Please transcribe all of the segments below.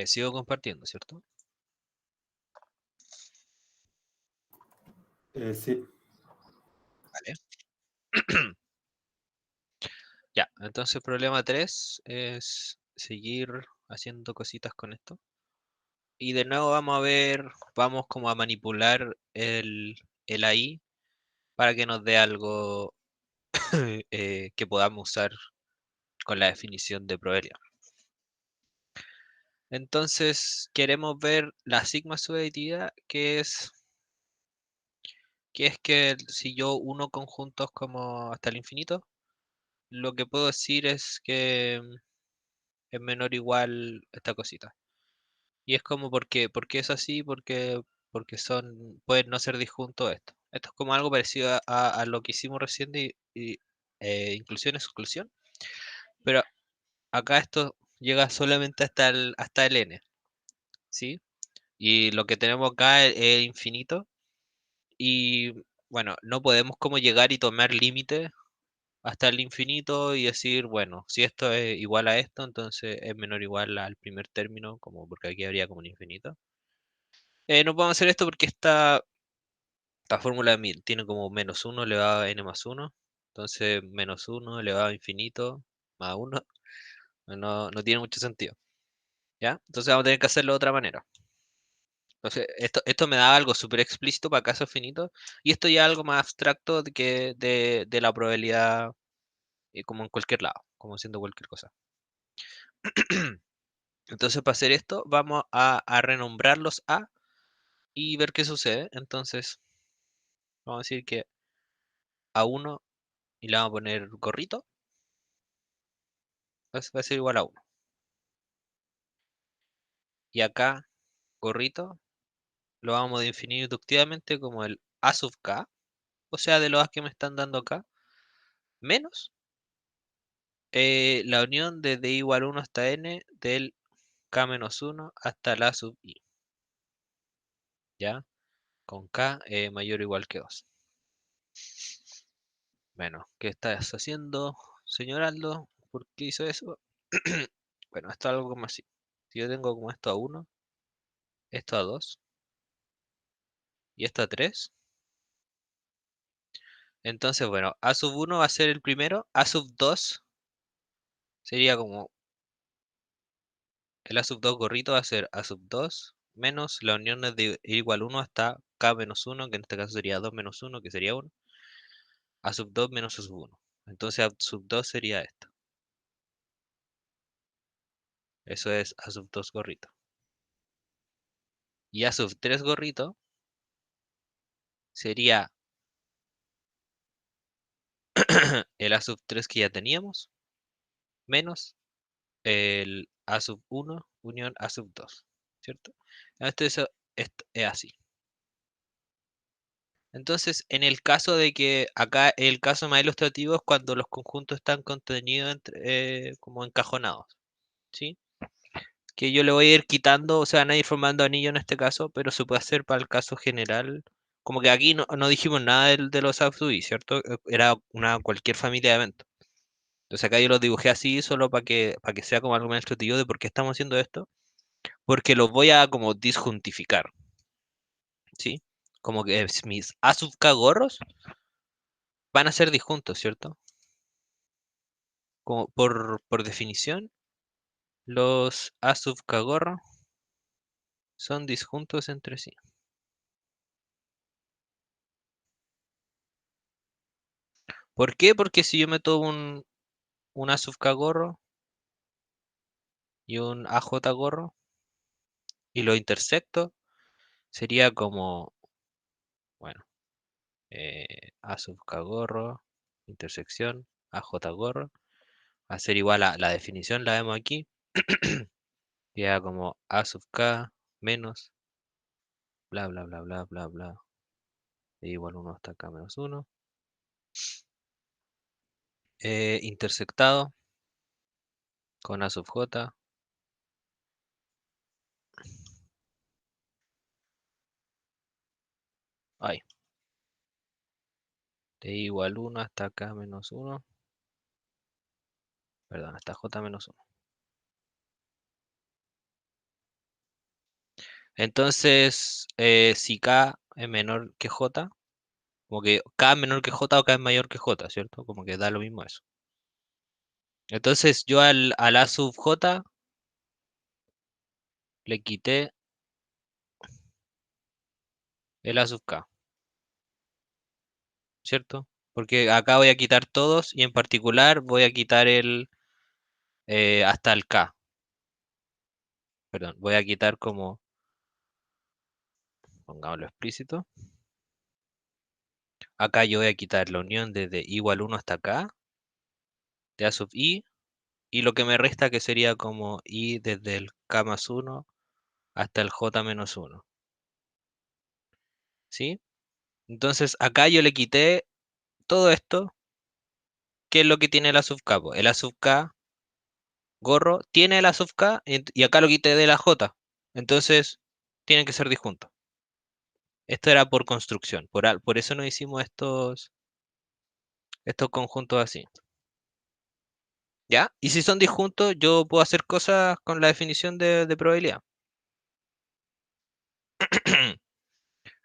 Sigo compartiendo, ¿cierto? Sí. Vale. Ya, entonces problema 3 es seguir haciendo cositas con esto. Y de nuevo vamos a ver, vamos como a manipular el AI para que nos dé algo que podamos usar con la definición de probabilidad. Entonces queremos ver la sigma subjetividad, que es que si yo uno conjuntos como hasta el infinito, lo que puedo decir es que es menor o igual esta cosita. Y es como porque es así, porque pueden no ser disjuntos esto. Esto es como algo parecido a lo que hicimos recién de inclusión exclusión, pero acá esto llega solamente hasta el n, ¿sí? Y lo que tenemos acá es infinito y bueno, no podemos como llegar y tomar límite hasta el infinito y decir, bueno, si esto es igual a esto, entonces es menor o igual al primer término, como porque aquí habría como un infinito. No podemos hacer esto porque esta fórmula tiene como menos uno elevado a n más uno. Entonces, menos uno elevado a infinito más uno no tiene mucho sentido. ¿Ya? Entonces vamos a tener que hacerlo de otra manera. Entonces, esto me da algo súper explícito para casos finitos. Y esto ya es algo más abstracto de la probabilidad, como en cualquier lado, como haciendo cualquier cosa. Entonces, para hacer esto, vamos a renombrarlos a y ver qué sucede. Entonces, vamos a decir que a uno y le vamos a poner gorrito, va a ser igual a uno. Y acá, gorrito, lo vamos a definir inductivamente como el a sub k, o sea, de los a que me están dando acá, menos la unión de d igual 1 hasta n del k menos 1 hasta la sub i, ¿ya? Con k mayor o igual que 2. Bueno, ¿qué estás haciendo, señor Aldo? ¿Por qué hizo eso? Bueno, esto es algo como así. Si yo tengo como esto a 1, esto a 2 y esto a 3, entonces, bueno, a sub 1 va a ser el primero, a sub 2 sería como el a sub 2 gorrito, va a ser a sub 2 menos la unión es de igual 1 hasta k menos 1, que en este caso sería 2 menos 1, que sería 1, a sub 2 menos a sub 1. Entonces a sub 2 sería esto. Eso es a sub 2 gorrito. Y a sub 3 gorrito sería el a sub 3 que ya teníamos, menos el a sub 1 unión a sub 2, ¿cierto? Esto es así. Entonces, en el caso de que acá el caso más ilustrativo es cuando los conjuntos están contenidos como encajonados, ¿sí? Que yo le voy a ir quitando, o sea, van a ir formando anillo en este caso, pero se puede hacer para el caso general. Como que aquí no dijimos nada de los subsui, ¿cierto? Era cualquier familia de eventos. Entonces acá yo los dibujé así solo para que sea como algo más ilustrativo de por qué estamos haciendo esto. Porque los voy a como disjuntificar, ¿sí? Como que mis a sub k gorros van a ser disjuntos, ¿cierto? Como por definición, los A sub Kagorro son disjuntos entre sí. ¿Por qué? Porque si yo meto un A sub Kagorro y un AJ gorro y lo intersecto, sería como, bueno, A sub Kagorro, intersección, AJ gorro, va a ser igual a la definición, la vemos aquí, queda como A sub K menos, bla, bla, bla, bla, bla, bla, de igual 1 hasta K menos 1. Intersectado con A sub J. Ay, de igual 1 hasta K menos 1. Perdón, hasta J menos 1. Entonces, si K es menor que J, como que K es menor que J o K es mayor que J, ¿cierto? Como que da lo mismo eso. Entonces yo al A sub J le quité el A sub K, ¿cierto? Porque acá voy a quitar todos y en particular voy a quitar hasta el K. Perdón, voy a quitar como, pongámoslo explícito. Acá yo voy a quitar la unión desde igual 1 hasta acá, de A sub I, y lo que me resta que sería como I desde el K más 1 hasta el J menos 1. ¿Sí? Entonces acá yo le quité todo esto. ¿Qué es lo que tiene el A sub K? El A sub K gorro tiene el A sub K y acá lo quité de la J. Entonces tienen que ser disjuntos. Esto era por construcción. Por eso no hicimos estos conjuntos así. ¿Ya? Y si son disjuntos, yo puedo hacer cosas con la definición de probabilidad.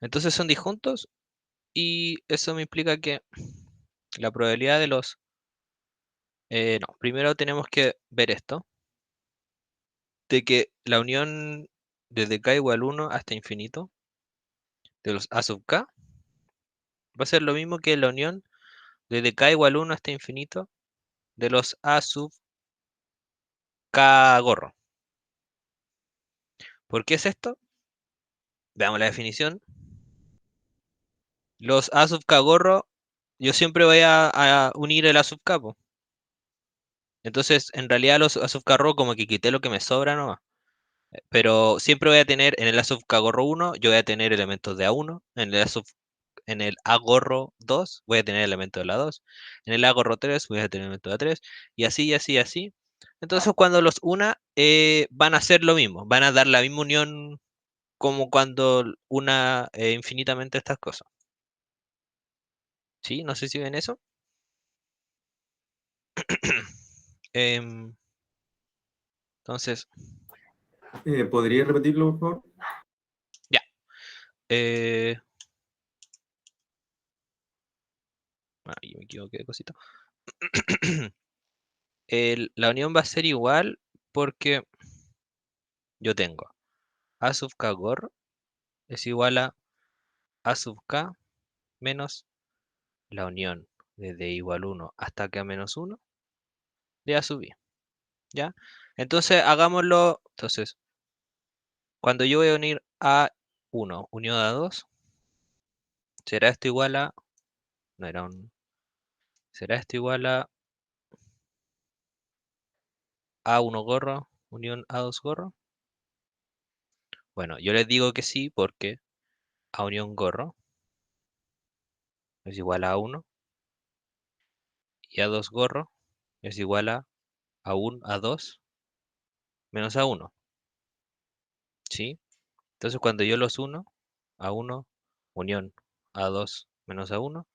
Entonces son disjuntos y eso me implica que la probabilidad de los... no, primero tenemos que ver esto, de que la unión desde k igual 1 hasta infinito de los a sub k va a ser lo mismo que la unión desde k igual 1 hasta infinito de los a sub k gorro. ¿Por qué es esto? Veamos la definición. Los a sub k gorro, yo siempre voy a unir el a sub k, po. Entonces, en realidad los a sub k gorro como que quité lo que me sobra nomás. Pero siempre voy a tener en el A sub K gorro 1, yo voy a tener elementos de A1, en el A gorro 2 voy a tener elementos de la 2, en el A gorro 3 voy a tener elementos de A3, y así, y así, y así. Entonces cuando los una, van a hacer lo mismo, van a dar la misma unión como cuando una infinitamente estas cosas. ¿Sí? No sé si ven eso. Em, entonces, ¿Podría repetirlo, por favor? ya. Eh, Ahí me equivoqué de cosita. La unión va a ser igual porque yo tengo A sub k gorro es igual a sub k menos la unión desde igual 1 hasta k menos 1 de A sub i. ¿Ya? Entonces hagámoslo. Entonces, cuando yo voy a unir A1 unión a 2, será esto igual a. No era un. Será esto igual a A1 gorro unión A2 gorro. Bueno, yo les digo que sí porque A unión gorro es igual a A1 y A2 gorro es igual a A1, A2 menos A1. ¿Sí? Entonces cuando yo los uno, A1 unión A2 menos A1,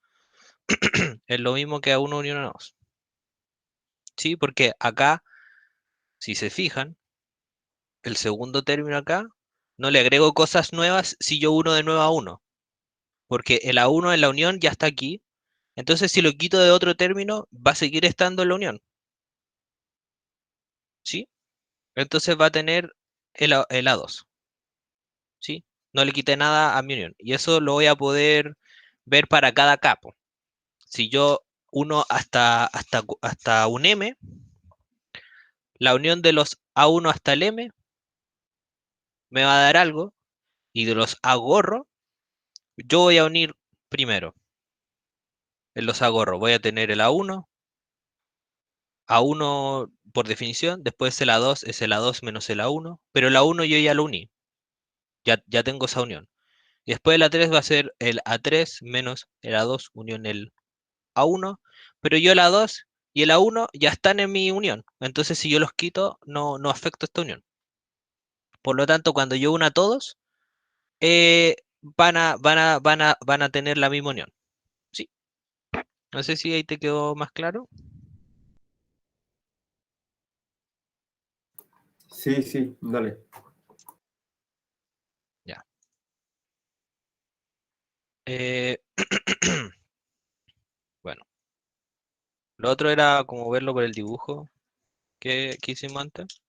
es lo mismo que A1 unión A2. ¿Sí? Porque acá, si se fijan, el segundo término acá, no le agrego cosas nuevas si yo uno de nuevo a 1. Porque el A1 en la unión ya está aquí. Entonces si lo quito de otro término, va a seguir estando en la unión. ¿Sí? Entonces va a tener el A2. ¿Sí? No le quité nada a mi unión. Y eso lo voy a poder ver para cada capo. Si yo uno hasta un M, la unión de los A1 hasta el M me va a dar algo, y de los A gorro, yo voy a unir primero. En los A gorro voy a tener el A1, A1 por definición, después el A2 es el A2 menos el A1, pero el A1 yo ya lo uní, ya tengo esa unión. Y después el A3 va a ser el A3 menos el A2 unión el A1, pero yo el A2 y el A1 ya están en mi unión. Entonces, si yo los quito, no afecto esta unión. Por lo tanto, cuando yo una a todos, van a tener la misma unión. Sí. No sé si ahí te quedó más claro. Sí, sí, dale. Eh, bueno, lo otro era como verlo por el dibujo que hicimos antes,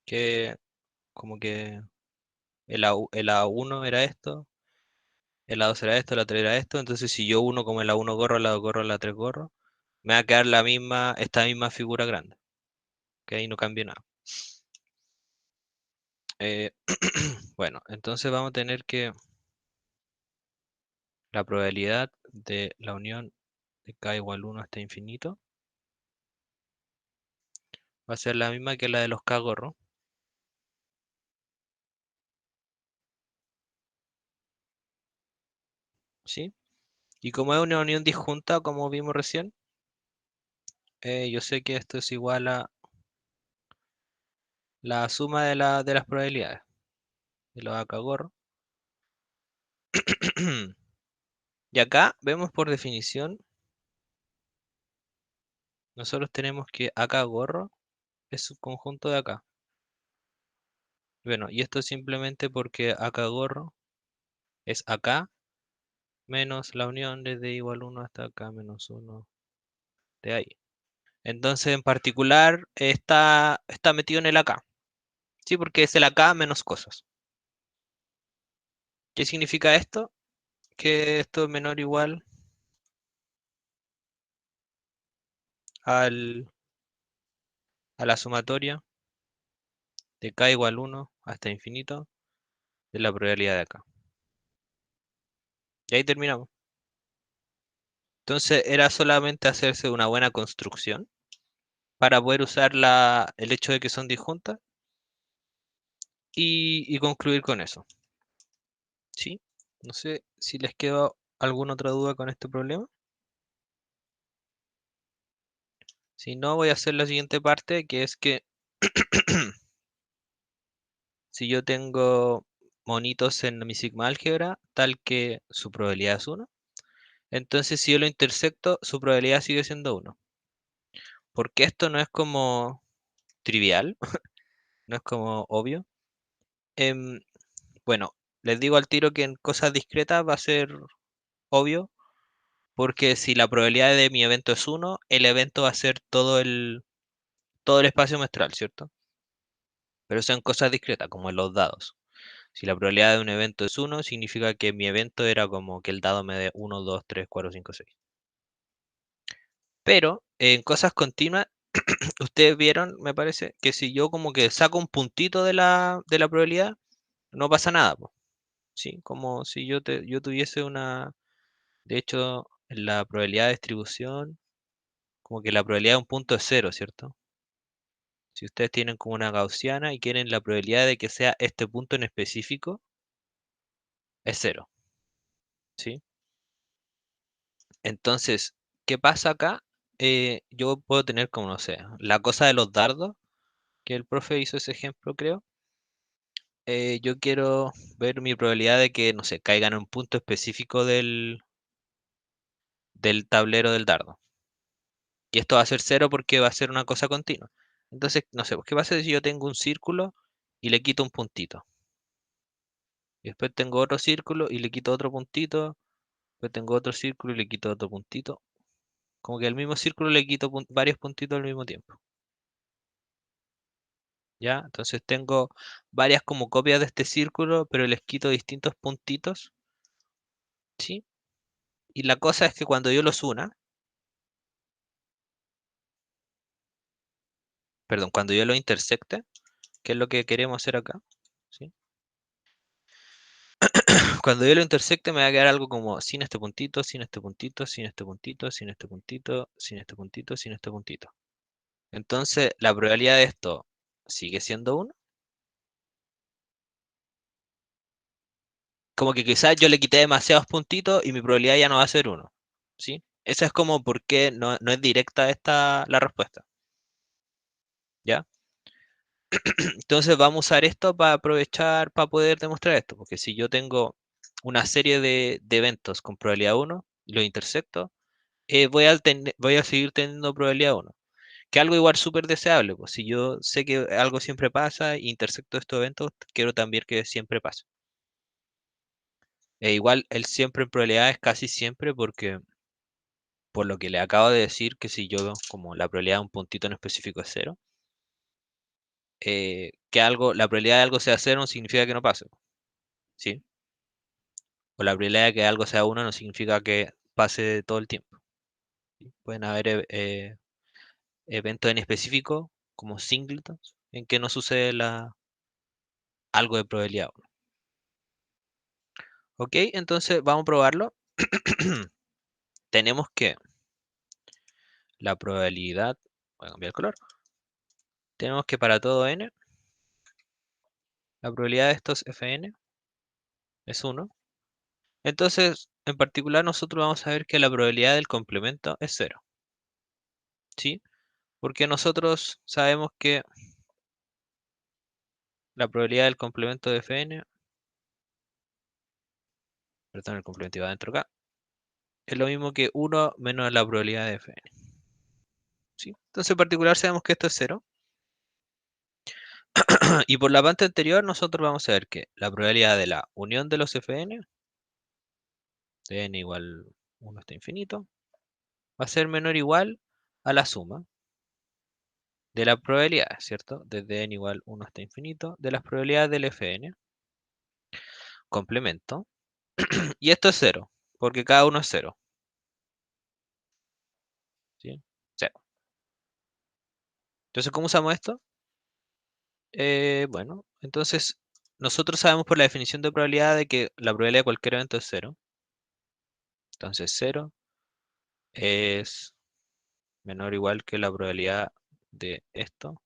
que como que el A1 era esto, el A2 era esto, el A3 era esto, entonces si yo uno como el A1 gorro, el A2 gorro, el A3 gorro, me va a quedar esta misma figura grande, que ahí no cambia nada. Eh, bueno, entonces vamos a tener que la probabilidad de la unión de k igual 1 hasta infinito va a ser la misma que la de los k gorro, ¿sí? Y como es una unión disjunta, como vimos recién, yo sé que esto es igual a la suma de las probabilidades de los AK gorro. Y acá vemos por definición, nosotros tenemos que AK gorro es subconjunto de acá. Bueno, y esto simplemente porque AK gorro es acá menos la unión desde igual 1 hasta acá menos 1 de ahí. Entonces, en particular, está metido en el AK. Sí, porque es el AK menos cosas. ¿Qué significa esto? Que esto es menor o igual al, a la sumatoria de k igual 1 hasta infinito de la probabilidad de acá. Y ahí terminamos. Entonces era solamente hacerse una buena construcción para poder usar el hecho de que son disjuntas y concluir con eso. ¿Sí? No sé si les quedó alguna otra duda con este problema. Si no, voy a hacer la siguiente parte, que es que si yo tengo monitos en mi sigma álgebra, tal que su probabilidad es 1, entonces si yo lo intersecto, su probabilidad sigue siendo 1. Porque esto no es como trivial, no es como obvio. Em, bueno, les digo al tiro que en cosas discretas va a ser obvio, porque si la probabilidad de mi evento es 1, el evento va a ser todo el espacio muestral, ¿cierto? Pero son cosas discretas, como en los dados. Si la probabilidad de un evento es 1, significa que mi evento era como que el dado me dé 1, 2, 3, 4, 5, 6. Pero en cosas continuas, ustedes vieron, me parece, que si yo como que saco un puntito de la probabilidad, no pasa nada, po, ¿sí? Como si yo tuviese de hecho, en la probabilidad de distribución, como que la probabilidad de un punto es cero, ¿cierto? Si ustedes tienen como una gaussiana y quieren la probabilidad de que sea este punto en específico, es cero, ¿sí? Entonces, ¿qué pasa acá? Yo puedo tener como, no sé, la cosa de los dardos, que el profe hizo ese ejemplo, creo. Yo quiero ver mi probabilidad de que, no sé, caigan en un punto específico del tablero del dardo. Y esto va a ser cero porque va a ser una cosa continua. Entonces, no sé, pues, ¿qué pasa si yo tengo un círculo y le quito un puntito? Y después tengo otro círculo y le quito otro puntito. Después tengo otro círculo y le quito otro puntito. Como que al mismo círculo le quito varios puntitos al mismo tiempo. ¿Ya? Entonces tengo varias como copias de este círculo, pero les quito distintos puntitos. ¿Sí? Y la cosa es que cuando yo los una, perdón, cuando yo los intersecte, que es lo que queremos hacer acá, ¿sí? Cuando yo lo intersecte me va a quedar algo como sin este puntito, sin este puntito, sin este puntito, sin este puntito, sin este puntito, sin este puntito. Entonces, la probabilidad de esto sigue siendo 1. Como que quizás yo le quité demasiados puntitos y mi probabilidad ya no va a ser 1. ¿Sí? Esa es como por qué no es directa la respuesta. ¿Ya? Entonces vamos a usar esto para aprovechar, para poder demostrar esto. Porque si yo tengo una serie de eventos con probabilidad 1 y los intersecto, voy a seguir teniendo probabilidad 1. Que algo igual súper deseable. Pues si yo sé que algo siempre pasa e intersecto estos eventos, quiero también que siempre pase. E igual el siempre en probabilidad es casi siempre porque, por lo que le acabo de decir, que si yo como la probabilidad de un puntito en específico es cero, que algo, la probabilidad de algo sea cero no significa que no pase, ¿sí? O la probabilidad de que algo sea uno no significa que pase todo el tiempo. ¿Sí? Pueden haber eventos en específico, como singletons, en que no sucede algo de probabilidad uno. Ok, entonces vamos a probarlo. Tenemos que la probabilidad, voy a cambiar el color, tenemos que para todo n, la probabilidad de estos fn es uno. Entonces, en particular, nosotros vamos a ver que la probabilidad del complemento es cero, ¿sí? Porque nosotros sabemos que la probabilidad del complemento de fn, perdón, el complemento iba adentro acá, es lo mismo que uno menos la probabilidad de fn, ¿sí? Entonces, en particular, sabemos que esto es cero. Y por la parte anterior, nosotros vamos a ver que la probabilidad de la unión de los fn, de n igual 1 hasta infinito, va a ser menor o igual a la suma de la probabilidad, ¿cierto? Desde n igual 1 hasta infinito, de las probabilidades del fn, complemento. Y esto es cero, porque cada uno es cero, ¿sí? Cero. Entonces, ¿cómo usamos esto? Bueno, entonces nosotros sabemos por la definición de probabilidad de que la probabilidad de cualquier evento es cero. Entonces, cero es menor o igual que la probabilidad de esto.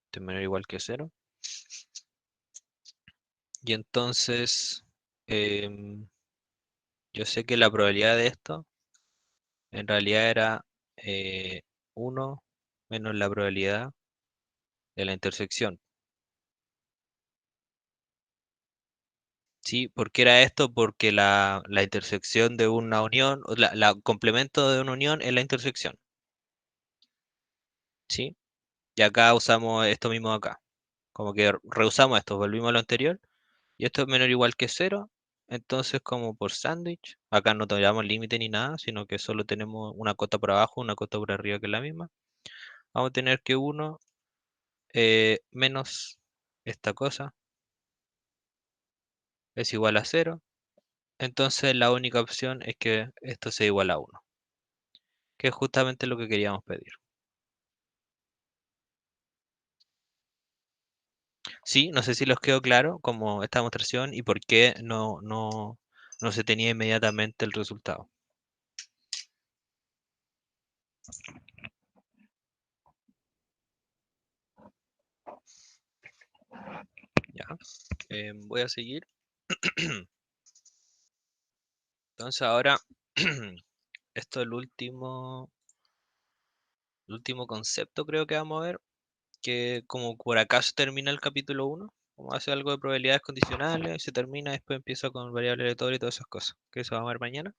Esto es menor o igual que cero. Y entonces, em, yo sé que la probabilidad de esto en realidad era 1 menos la probabilidad de la intersección. ¿Sí? ¿Por qué era esto? Porque la intersección de una unión, o la complemento de una unión es la intersección. ¿Sí? Y acá usamos esto mismo acá. Como que reusamos esto, volvimos a lo anterior. Y esto es menor o igual que cero. Entonces, como por sándwich, acá no tomamos límite ni nada, sino que solo tenemos una cota por abajo, una cota por arriba que es la misma. Vamos a tener que 1 menos esta cosa es igual a cero. Entonces, la única opción es que esto sea igual a uno, que es justamente lo que queríamos pedir. Sí, no sé si les quedó claro como esta demostración y por qué no se tenía inmediatamente el resultado. Ya, voy a seguir. Entonces ahora, esto es el último concepto creo que vamos a ver, que como por acá se termina el capítulo 1, como hace algo de probabilidades condicionales, se termina, después empieza con variable aleatoria y todas esas cosas, que eso vamos a ver mañana.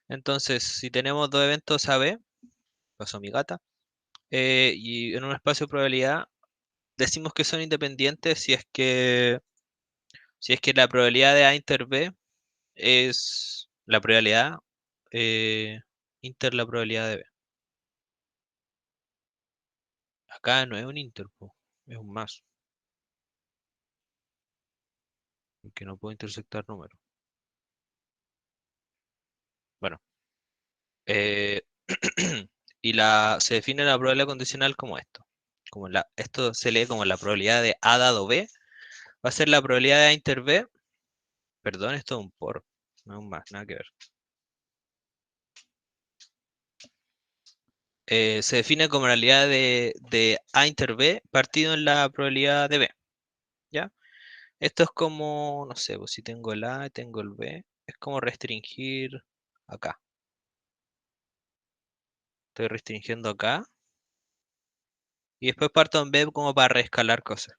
Entonces, si tenemos dos eventos AB, pasó mi gata, y en un espacio de probabilidad, decimos que son independientes si es que la probabilidad de A inter B es la probabilidad eh, inter la probabilidad de B. Acá no es un inter, po, es un más, que no puedo intersectar números. Bueno, eh, y se define la probabilidad condicional como esto. Esto se lee como la probabilidad de A dado B. Va a ser la probabilidad de A inter B. Perdón, esto es un por, no es un más, nada que ver. Se define como la probabilidad de A inter B partido en la probabilidad de B. ¿Ya? Esto es como, no sé, pues si tengo el A y tengo el B, es como restringir acá. Estoy restringiendo acá. Y después parto en B como para reescalar cosas.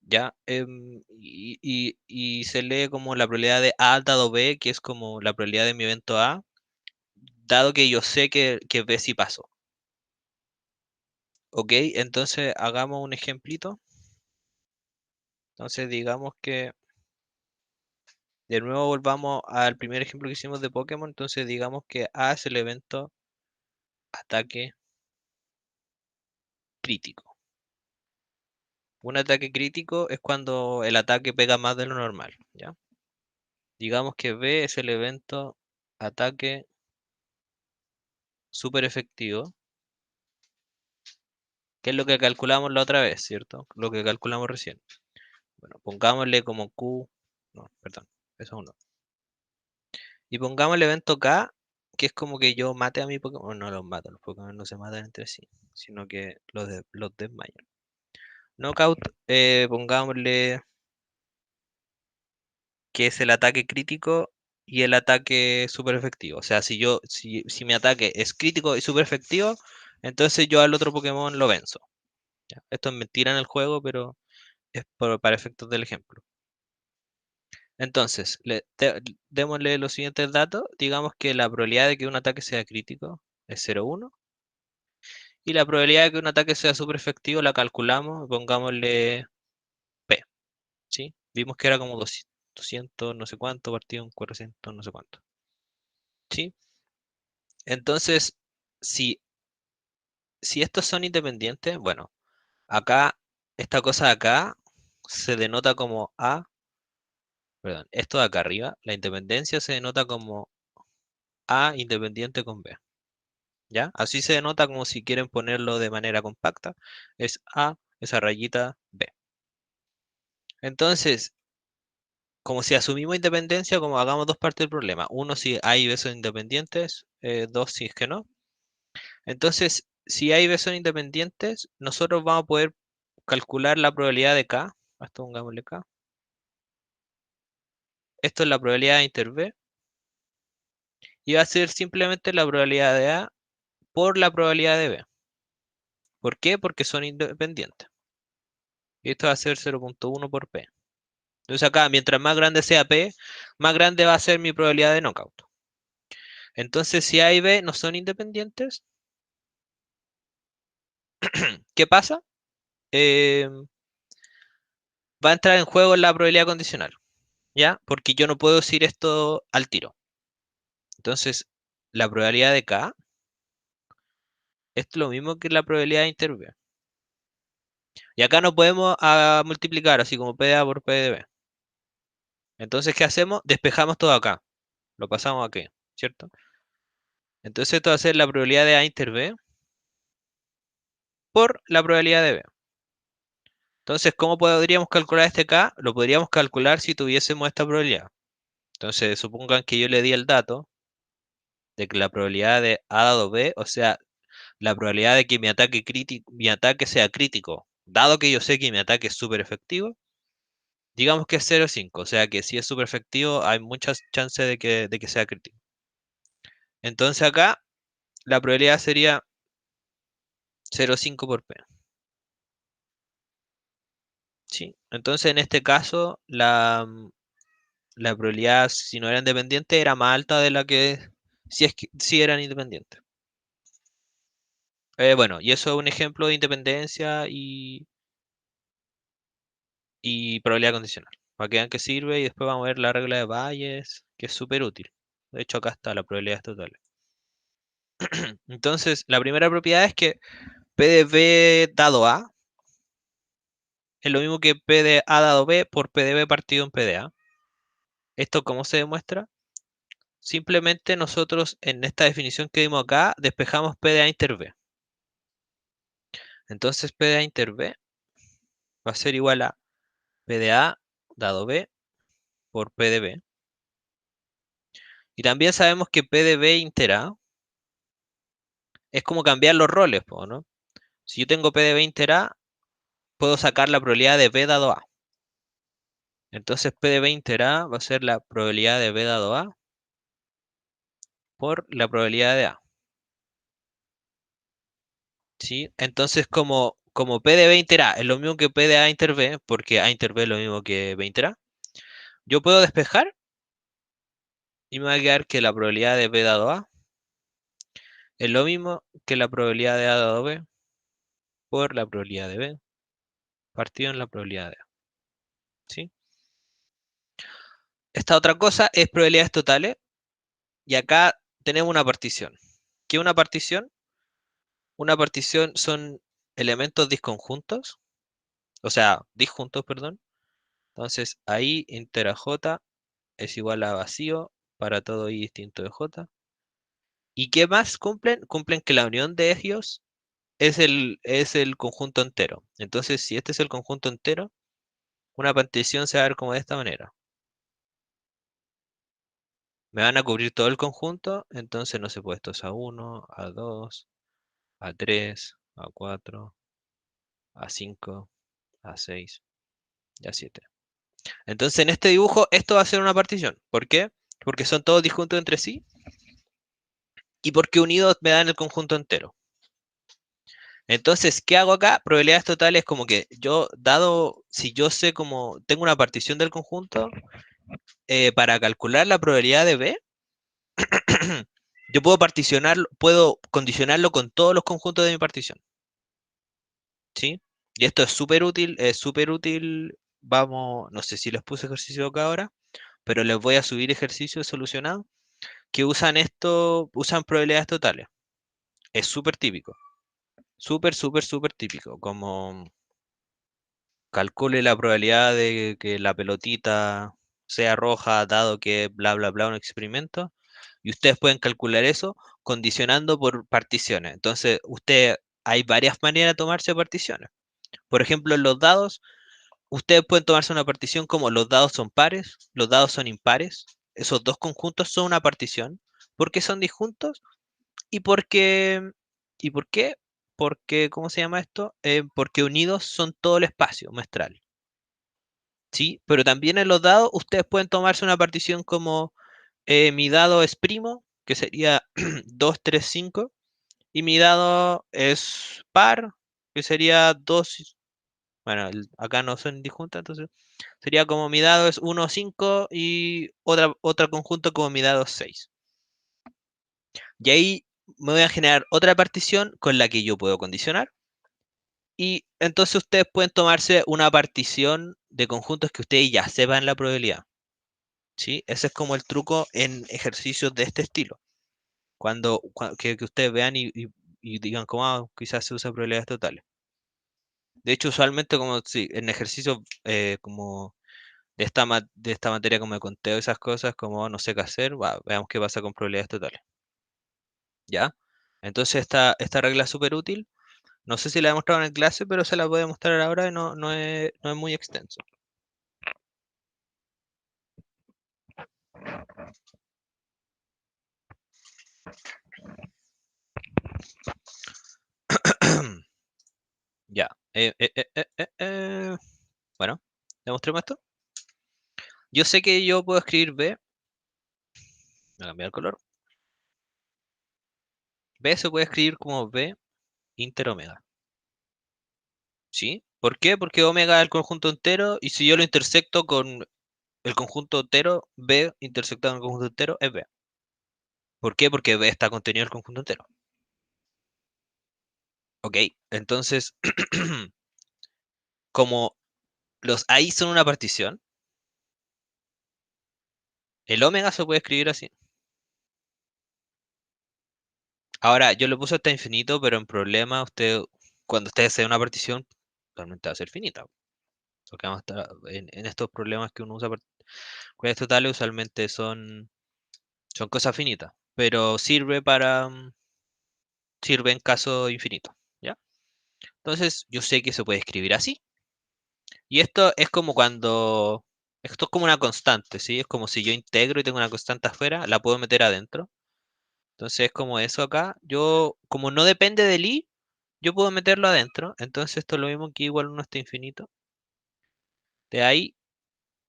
¿Ya? Y se lee como la probabilidad de A dado B, que es como la probabilidad de mi evento A, dado que yo sé que B sí pasó. Ok, entonces hagamos un ejemplito. Entonces digamos que de nuevo volvamos al primer ejemplo que hicimos de Pokémon. Entonces digamos que A es el evento ataque crítico. Un ataque crítico es cuando el ataque pega más de lo normal, ¿ya? Digamos que B es el evento ataque súper efectivo, que es lo que calculamos la otra vez, ¿cierto? Lo que calculamos recién. Bueno, pongámosle como Q, no, perdón, eso es uno. Y pongamos el evento K, que es como que yo mate a mi Pokémon, no los mato, los Pokémon no se matan entre sí, sino que los desmayan. Knockout, pongámosle que es el ataque crítico y el ataque super efectivo. O sea, si mi ataque es crítico y super efectivo, entonces yo al otro Pokémon lo venzo. ¿Ya? Esto es mentira en el juego, pero es para efectos del ejemplo. Entonces, démosle los siguientes datos. Digamos que la probabilidad de que un ataque sea crítico es 0,1. Y la probabilidad de que un ataque sea super efectivo la calculamos, pongámosle P, ¿sí? Vimos que era como 200 no sé cuánto partido en 400 no sé cuánto, ¿sí? Entonces, si, si estos son independientes, bueno, acá, esta cosa de acá se denota como A, perdón, esto de acá arriba, la independencia se denota como A independiente con B, ¿ya? Así se denota como si quieren ponerlo de manera compacta, es A, esa rayita B. Entonces, como si asumimos independencia, como hagamos dos partes del problema. Uno, si A y B son independientes, dos, si es que no. Entonces, si A y B son independientes, nosotros vamos a poder calcular la probabilidad de K. Esto pongámosle K. Esto es la probabilidad de inter B. Y va a ser simplemente la probabilidad de A por la probabilidad de B. ¿Por qué? Porque son independientes. Y esto va a ser 0,1 por P. Entonces acá, mientras más grande sea P, más grande va a ser mi probabilidad de knockout. Entonces, si A y B no son independientes, ¿qué pasa? Eh, va a entrar en juego la probabilidad condicional, ¿ya? Porque yo no puedo decir esto al tiro. Entonces, la probabilidad de K es lo mismo que la probabilidad de inter B. Y acá no podemos multiplicar, así como P de A por P de B. Entonces, ¿qué hacemos? Despejamos todo acá. Lo pasamos aquí, ¿cierto? Entonces, esto va a ser la probabilidad de A inter B por la probabilidad de B. Entonces, ¿cómo podríamos calcular este K? Lo podríamos calcular si tuviésemos esta probabilidad. Entonces, supongan que yo le di el dato de que la probabilidad de A dado B, o sea, la probabilidad de que mi ataque sea crítico, dado que yo sé que mi ataque es súper efectivo, digamos que es 0,5, o sea que si es súper efectivo hay muchas chances de que sea crítico. Entonces acá la probabilidad sería 0,5 por P. ¿Sí? Entonces en este caso la probabilidad, si no era independiente, era más alta de la que si eran independientes. Bueno, y eso es un ejemplo de independencia y probabilidad condicional. Para que vean que sirve y después vamos a ver la regla de Bayes, que es súper útil. De hecho, acá está la probabilidad total. Entonces, la primera propiedad es que P de B dado A es lo mismo que P de A dado B por P de B partido en P de A. ¿Esto cómo se demuestra? Simplemente nosotros en esta definición que dimos acá despejamos P de A inter B. Entonces P de A inter B va a ser igual a P de A dado B por P de B. Y también sabemos que P de B inter A es como cambiar los roles, ¿no? Si yo tengo P de B inter A, puedo sacar la probabilidad de B dado A. Entonces P de B inter A va a ser la probabilidad de B dado A por la probabilidad de A. ¿Sí? Entonces como P de B inter A es lo mismo que P de A inter B, porque A inter B es lo mismo que B inter A, yo puedo despejar y me va a quedar que la probabilidad de B dado A es lo mismo que la probabilidad de A dado B por la probabilidad de B partido en la probabilidad de A. ¿Sí? Esta otra cosa es probabilidades totales. Y acá tenemos una partición. ¿Qué es una partición? Una partición son elementos disconjuntos, o sea, disjuntos, perdón. Entonces ahí intera J es igual a vacío para todo i distinto de J. ¿Y qué más cumplen? Cumplen que la unión de ellos es el conjunto entero. Entonces, si este es el conjunto entero, una partición se va a ver como de esta manera. Me van a cubrir todo el conjunto, entonces no sé, pues esto es A1, A2, A3, A4, A5, A6 y A7. Entonces, en este dibujo, esto va a ser una partición. ¿Por qué? Porque son todos disjuntos entre sí y porque unidos me dan el conjunto entero. Entonces, ¿qué hago acá? Probabilidades totales como que yo, dado, si yo sé como tengo una partición del conjunto, para calcular la probabilidad de B, yo puedo particionarlo, puedo condicionarlo con todos los conjuntos de mi partición. ¿Sí? Y esto es súper útil. Vamos, no sé si les puse ejercicio acá ahora, pero les voy a subir ejercicios solucionados que usan esto, usan probabilidades totales. Es súper típico. Súper, súper, súper típico. Como calcule la probabilidad de que la pelotita sea roja, dado que bla, bla, bla, un experimento. Y ustedes pueden calcular eso condicionando por particiones. Entonces, hay varias maneras de tomarse particiones. Por ejemplo, en los dados, ustedes pueden tomarse una partición como los dados son pares, los dados son impares. Esos dos conjuntos son una partición. ¿Por qué son disjuntos? ¿Y por qué? ¿Y por qué? Porque, ¿cómo se llama esto? Porque unidos son todo el espacio muestral. ¿Sí? Pero también en los dados ustedes pueden tomarse una partición como mi dado es primo, que sería 2 3 5 y mi dado es par, que sería 2. Bueno, acá no son disjuntas, entonces sería como mi dado es 1 5 y otro conjunto como mi dado es 6. Y ahí me voy a generar otra partición con la que yo puedo condicionar. Y entonces ustedes pueden tomarse una partición de conjuntos que ustedes ya sepan la probabilidad. ¿Sí? Ese es como el truco en ejercicios de este estilo. Que ustedes vean y digan como quizás se usa probabilidades totales. De hecho, usualmente como sí, en ejercicios como de esta materia como de conteo y esas cosas, como no sé qué hacer, veamos qué pasa con probabilidades totales. ¿Ya? Entonces esta regla es súper útil. No sé si la he mostrado en clase, pero se la voy a mostrar ahora y no es muy extenso. Ya. Bueno, demostremos esto. Yo sé que yo puedo escribir B. Voy a cambiar el color. B se puede escribir como B inter omega. ¿Sí? ¿Por qué? Porque omega es el conjunto entero y si yo lo intersecto con el conjunto entero, B intersectado en el conjunto entero es B. ¿Por qué? Porque B está contenido en el conjunto entero. Ok, entonces, como los I son una partición, el omega se puede escribir así. Ahora, yo lo puse hasta infinito, pero en problema, cuando usted hace una partición, realmente va a ser finita. Porque vamos a estar en estos problemas que uno usa cualidades totales, usualmente son cosas finitas, pero sirve en caso infinito, ¿ya? Entonces, yo sé que se puede escribir así. Y esto es como una constante, ¿sí? Es como si yo integro y tengo una constante afuera, la puedo meter adentro. Entonces, es como eso acá. Como no depende del i, yo puedo meterlo adentro. Entonces, esto es lo mismo que igual 1 está infinito. De ahí,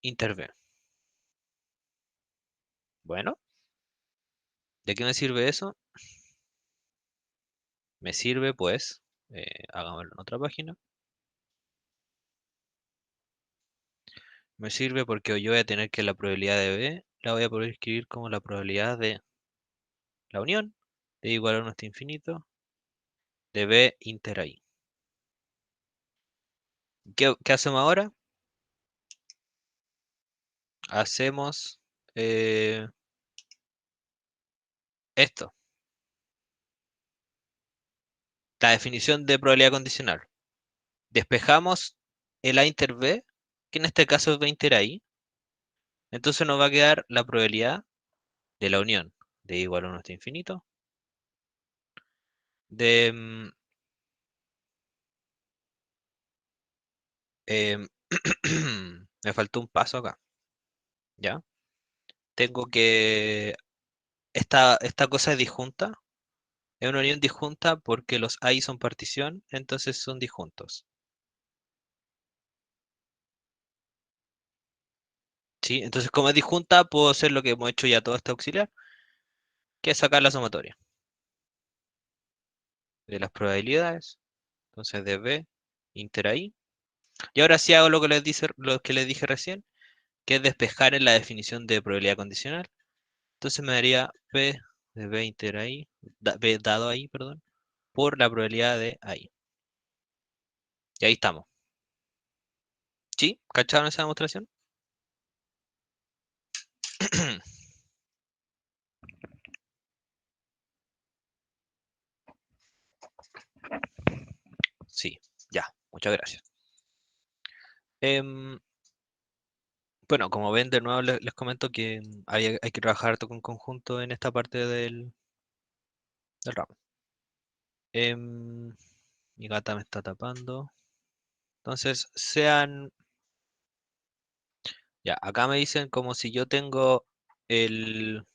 interviene. Bueno, ¿de qué me sirve eso? Me sirve, pues, hagámoslo en otra página. Me sirve porque yo voy a tener que la probabilidad de B la voy a poder escribir como la probabilidad de la unión de igual a 1 hasta infinito de B inter I. ¿Qué hacemos ahora? Hacemos esto, la definición de probabilidad condicional. Despejamos el A inter B, que en este caso es B inter AI. Entonces nos va a quedar la probabilidad de la unión de igual a 1 hasta infinito, de... em, me faltó un paso acá, ¿ya? Tengo que... Esta cosa es disjunta, es una unión disjunta porque los AI son partición, entonces son disjuntos. ¿Sí? Entonces, como es disjunta, puedo hacer lo que hemos hecho ya todo este auxiliar, que es sacar la sumatoria de las probabilidades. Entonces, de B inter AI. Y ahora sí hago lo que les dije recién, que es despejar en la definición de probabilidad condicional. Entonces me daría P de B inter AI, B dado ahí, perdón, por la probabilidad de AI. Y ahí estamos. ¿Sí? ¿Cacharon esa demostración? Sí, ya, muchas gracias. Em, bueno, como ven, de nuevo les comento que hay que trabajar harto con conjunto en esta parte del ramo. Em, mi gata me está tapando. Entonces, ya, acá me dicen como si yo tengo el...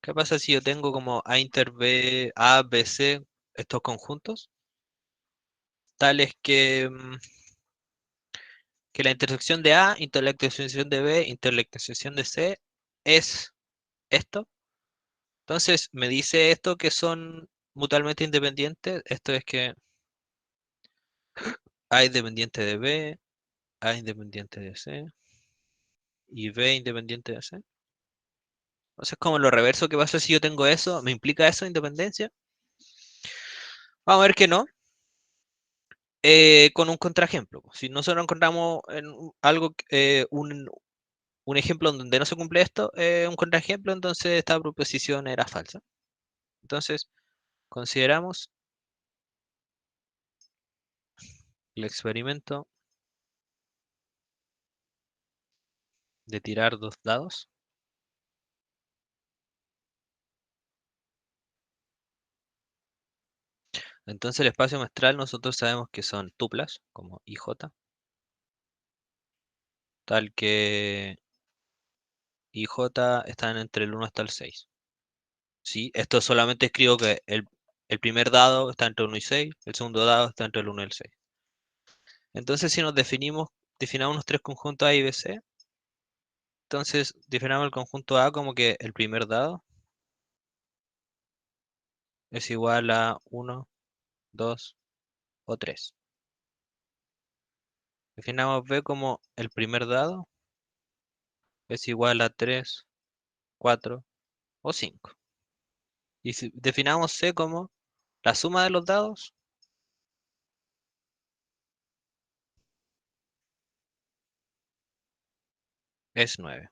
¿Qué pasa si yo tengo como A inter B, A, B, C, estos conjuntos? Tales que la intersección de A, la intersección de B, la intersección de C es esto. Entonces, me dice esto que son mutuamente independientes. Esto es que A independiente de B, A independiente de C y B independiente de C. Entonces, como lo reverso, ¿qué pasa si yo tengo eso? ¿Me implica eso independencia? Vamos a ver que no. Con un contraejemplo. Si nosotros encontramos en algo, un ejemplo en donde no se cumple esto, un contraejemplo, entonces esta proposición era falsa. Entonces, consideramos el experimento de tirar dos dados. Entonces, el espacio muestral nosotros sabemos que son tuplas, como IJ, tal que IJ están entre el 1 hasta el 6. ¿Sí? Esto solamente escribo que el primer dado está entre 1 y 6, el segundo dado está entre el 1 y el 6. Entonces, si definamos los tres conjuntos A y B, C, entonces definamos el conjunto A como que el primer dado es igual a 1, 2 o 3. Definamos B como el primer dado es igual a 3, 4 o 5. Y si definamos C como la suma de los dados es 9.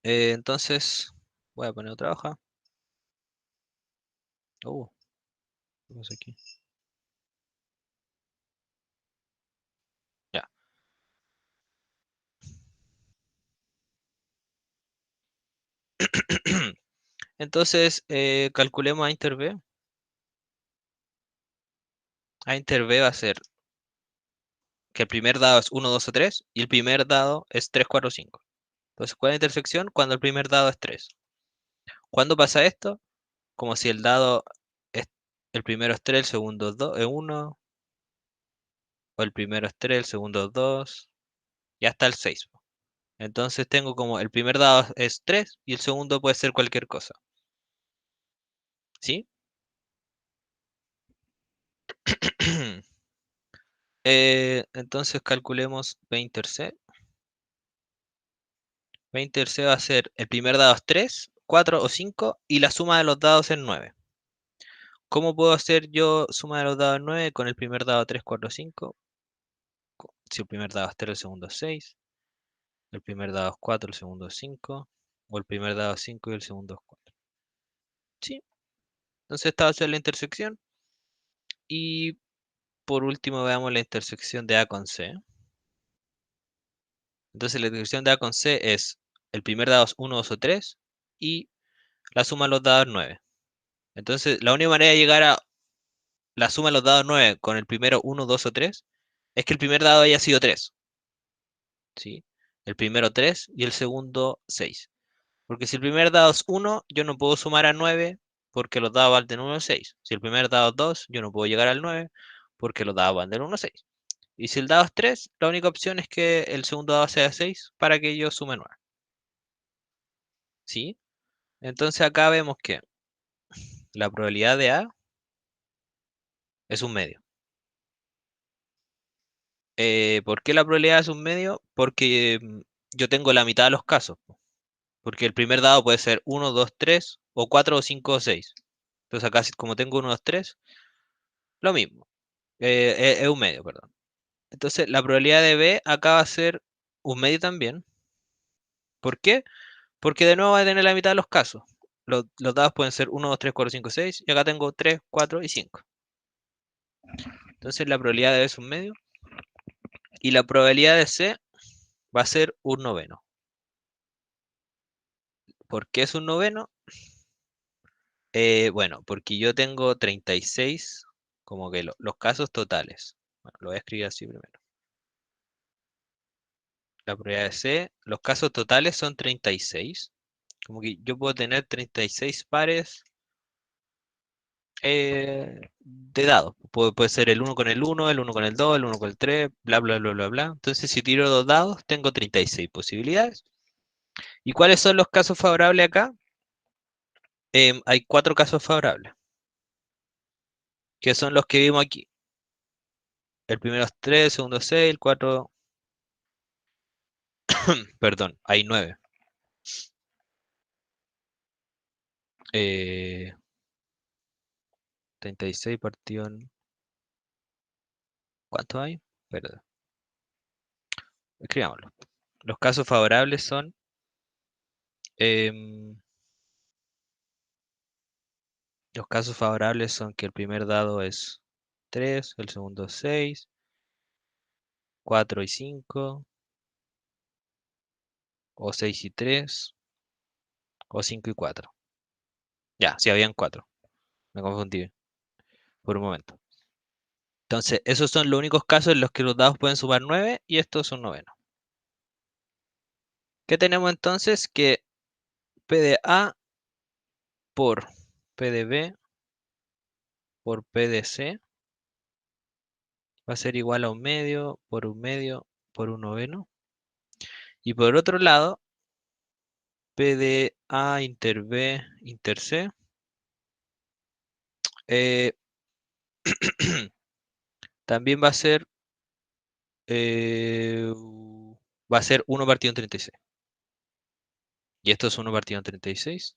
Entonces, voy a poner otra hoja. ¿Qué pasa aquí? Ya. Entonces, calculemos A inter B. A inter B va a ser que el primer dado es 1, 2 o 3 y el primer dado es 3, 4 o 5. Entonces, ¿cuál es la intersección? Cuando el primer dado es 3. ¿Cuándo pasa esto? Como si el dado es, el primero es 3, el segundo es 1, o el primero es 3, el segundo es 2, y hasta el 6. Entonces tengo como el primer dado es 3 y el segundo puede ser cualquier cosa. ¿Sí? Entonces calculemos 20C. 20C va a ser el primer dado es 3, 4 o 5 y la suma de los dados es 9. ¿Cómo puedo hacer yo suma de los dados 9 con el primer dado 3, 4, 5? Si el primer dado es 3, el segundo es 6. El primer dado es 4, el segundo es 5. O el primer dado es 5 y el segundo es 4. Sí. Entonces esta va a ser la intersección. Y por último veamos la intersección de A con C. Entonces la intersección de A con C es el primer dado es 1, 2 o 3 y la suma de los dados 9. Entonces la única manera de llegar a la suma de los dados 9 con el primero 1, 2 o 3 es que el primer dado haya sido 3. ¿Sí? El primero 3 y el segundo 6. Porque si el primer dado es 1, yo no puedo sumar a 9 porque los dados van del 1 al 6. Si el primer dado es 2, yo no puedo llegar al 9 porque los dados van del 1 al 6. Y si el dado es 3, la única opción es que el segundo dado sea 6 para que yo sume 9. ¿Sí? Entonces acá vemos que la probabilidad de A es un medio. ¿Por qué la probabilidad es un medio? Porque yo tengo la mitad de los casos. Porque el primer dado puede ser 1, 2, 3, o 4, o 5, o 6. Entonces acá, como tengo 1, 2, 3, lo mismo. Es un medio, perdón. Entonces la probabilidad de B acá va a ser un medio también. ¿Por qué? Porque de nuevo va a tener la mitad de los casos. Los dados pueden ser 1, 2, 3, 4, 5, 6. Y acá tengo 3, 4 y 5. Entonces la probabilidad de B es un medio. Y la probabilidad de C va a ser un noveno. ¿Por qué es un noveno? Bueno, porque yo tengo 36 como que los casos totales. Bueno, lo voy a escribir así primero. La probabilidad de C, los casos totales son 36. Como que yo puedo tener 36 pares de dados. Puede ser el uno con el uno, el uno con el 2, el uno con el 3, bla, bla, bla, bla, bla. Entonces, si tiro dos dados, tengo 36 posibilidades. ¿Y cuáles son los casos favorables acá? Hay 4 casos favorables, que son los que vimos aquí. El primero es 3, el segundo es 6, el 4, perdón, hay 9. 36 partido en... ¿Cuánto hay? Perdón, escribámoslo. Los casos favorables son... em, los casos favorables son que el primer dado es 3, el segundo es 6, 4 y 5, o 6 y 3, o 5 y 4. Ya, sí, habían 4. Me confundí por un momento. Entonces, esos son los únicos casos en los que los dados pueden sumar 9 y estos son novenos. ¿Qué tenemos entonces? Que P de A por P de B por P de C va a ser igual a un medio por un noveno. Y por otro lado, P de A inter B inter C eh, también eh, va a ser 1 partido en 36. Y esto es 1 partido en 36.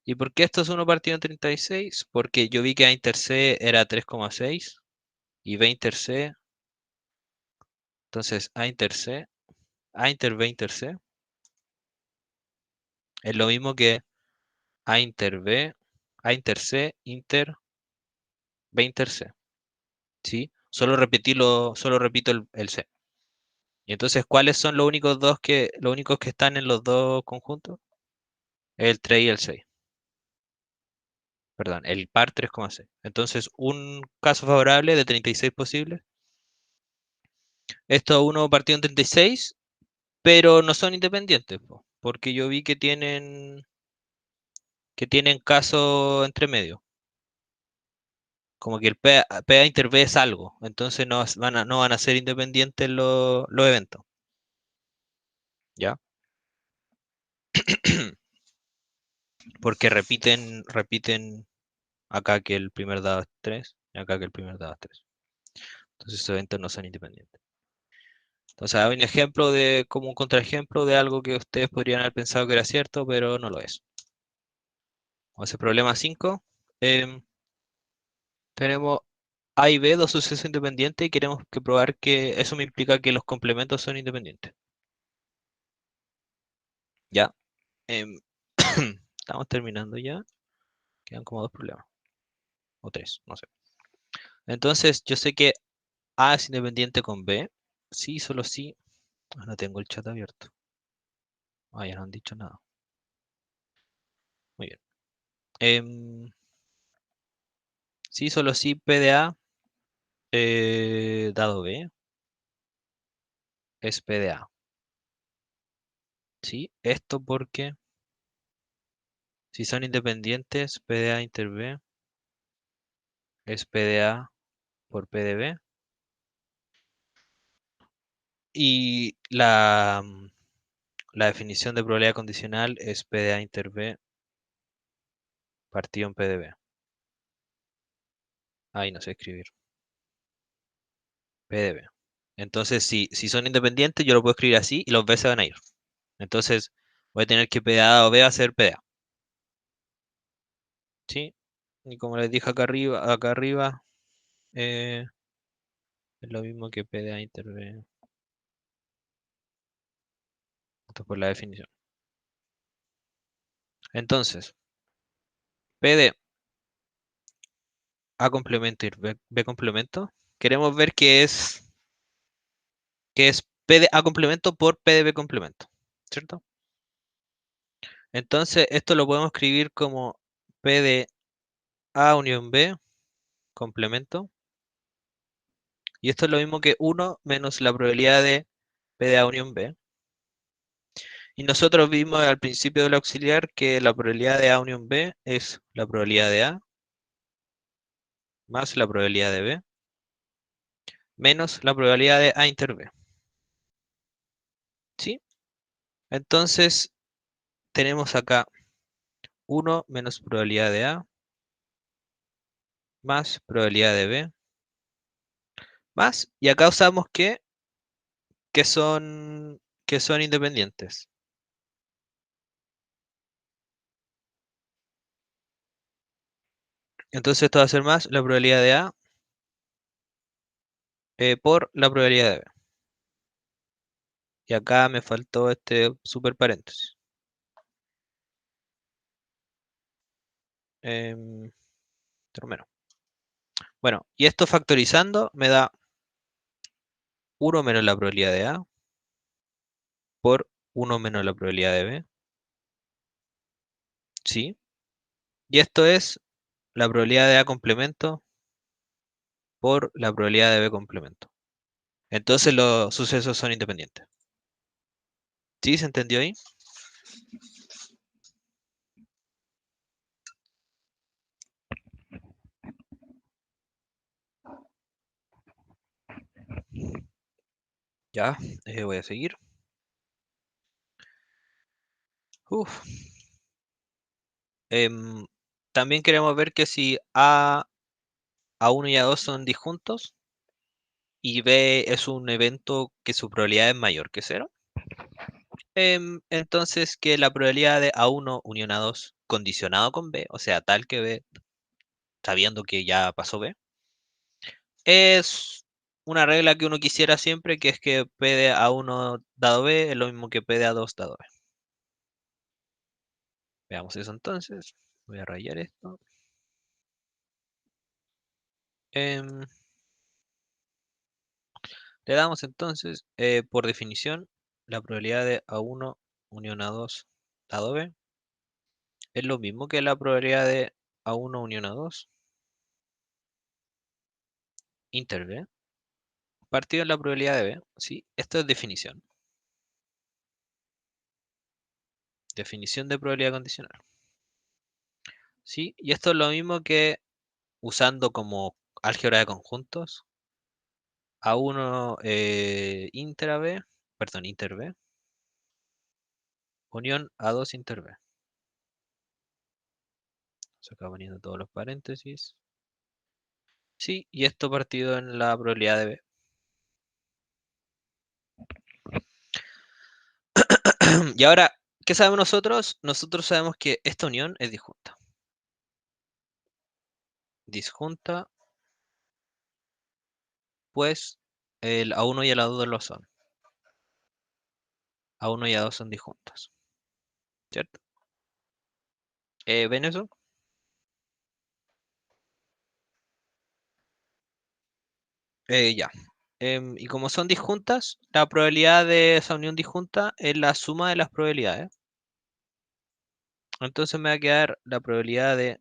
¿Y por qué esto es 1 partido en 36? Porque yo vi que A inter C era 3,6 y B inter C, entonces A inter C, A inter B inter C es lo mismo que A inter B, A inter C, inter B inter C. ¿Sí? Solo repito el C. Y entonces, ¿cuáles son los únicos que están en los dos conjuntos? El 3 y el 6. Perdón, el par 3,6. Entonces, un caso favorable de 36 posibles. Estos uno partido en 36, pero no son independientes, po, porque yo vi que tienen caso entre medio. Como que el PA inter B es algo, entonces no van a ser independientes los eventos. ¿Ya? Porque repiten acá que el primer dado es 3 y acá que el primer dado es 3. Entonces esos eventos no son independientes. Entonces hay un ejemplo como un contraejemplo de algo que ustedes podrían haber pensado que era cierto, pero no lo es. Vamos a hacer problema 5. Tenemos A y B, dos sucesos independientes, y queremos que probar que eso me implica que los complementos son independientes. Ya. em, Estamos terminando ya. Quedan como dos problemas. O tres, no sé. Entonces, yo sé que A es independiente con B. Sí, solo sí. Ah, no tengo el chat abierto. Ah, ya no han dicho nada. Muy bien. Sí, solo sí, P de A dado B es P de A. Sí, esto porque si son independientes, P de A inter B es P de A por P de B. Y la definición de probabilidad condicional es P de A inter B partido en P de B. Ahí no sé escribir. P de B. Entonces, si son independientes, yo lo puedo escribir así y los B se van a ir. Entonces, voy a tener que P de A dado B va a ser P de A. ¿Sí? Y como les dije acá arriba eh, es lo mismo que P de A inter B. Esto por la definición. Entonces, P de A complemento y B complemento. Queremos ver qué es P de A complemento por P de B complemento. ¿Cierto? Entonces, esto lo podemos escribir como P de A unión B complemento. Y esto es lo mismo que 1 menos la probabilidad de P de A unión B. Y nosotros vimos al principio del auxiliar que la probabilidad de A unión B es la probabilidad de A más la probabilidad de B menos la probabilidad de A inter B. ¿Sí? Entonces, tenemos acá 1 menos probabilidad de A más probabilidad de B más, y acá usamos que son, que son independientes. Entonces esto va a ser más la probabilidad de A por la probabilidad de B. Y acá me faltó este super paréntesis. Em, Termino. Bueno, y esto factorizando me da 1 menos la probabilidad de A por 1 menos la probabilidad de B. ¿Sí? Y esto es la probabilidad de A complemento por la probabilidad de B complemento. Entonces los sucesos son independientes. ¿Sí? ¿Se entendió ahí? Ya, voy a seguir. Uf. Em, También queremos ver que si A1 y A2 son disjuntos y B es un evento que su probabilidad es mayor que cero, entonces que la probabilidad de A1 unión A2 condicionado con B, o sea, tal que B, sabiendo que ya pasó B, es una regla que uno quisiera siempre, que es que P de A1 dado B es lo mismo que P de A2 dado B. Veamos eso entonces. Voy a rayar esto. Em, Le damos entonces, por definición, la probabilidad de A1 unión A2 dado B es lo mismo que la probabilidad de A1 unión A2 inter B partido en la probabilidad de B. ¿Sí? Esto es definición. Definición de probabilidad condicional. ¿Sí? Y esto es lo mismo que usando como álgebra de conjuntos A1 intra B, perdón, inter B, unión A2 inter B. Se acaba poniendo todos los paréntesis. Sí, y esto partido en la probabilidad de B. Y ahora, ¿qué sabemos nosotros? Nosotros sabemos que esta unión es disjunta. Disjunta después el A1 y el A2 lo son. A1 y A2 son disjuntas, ¿cierto? ¿Ven eso? Ya. Y como son disjuntas, la probabilidad de esa unión disjunta es la suma de las probabilidades. Entonces me va a quedar la probabilidad de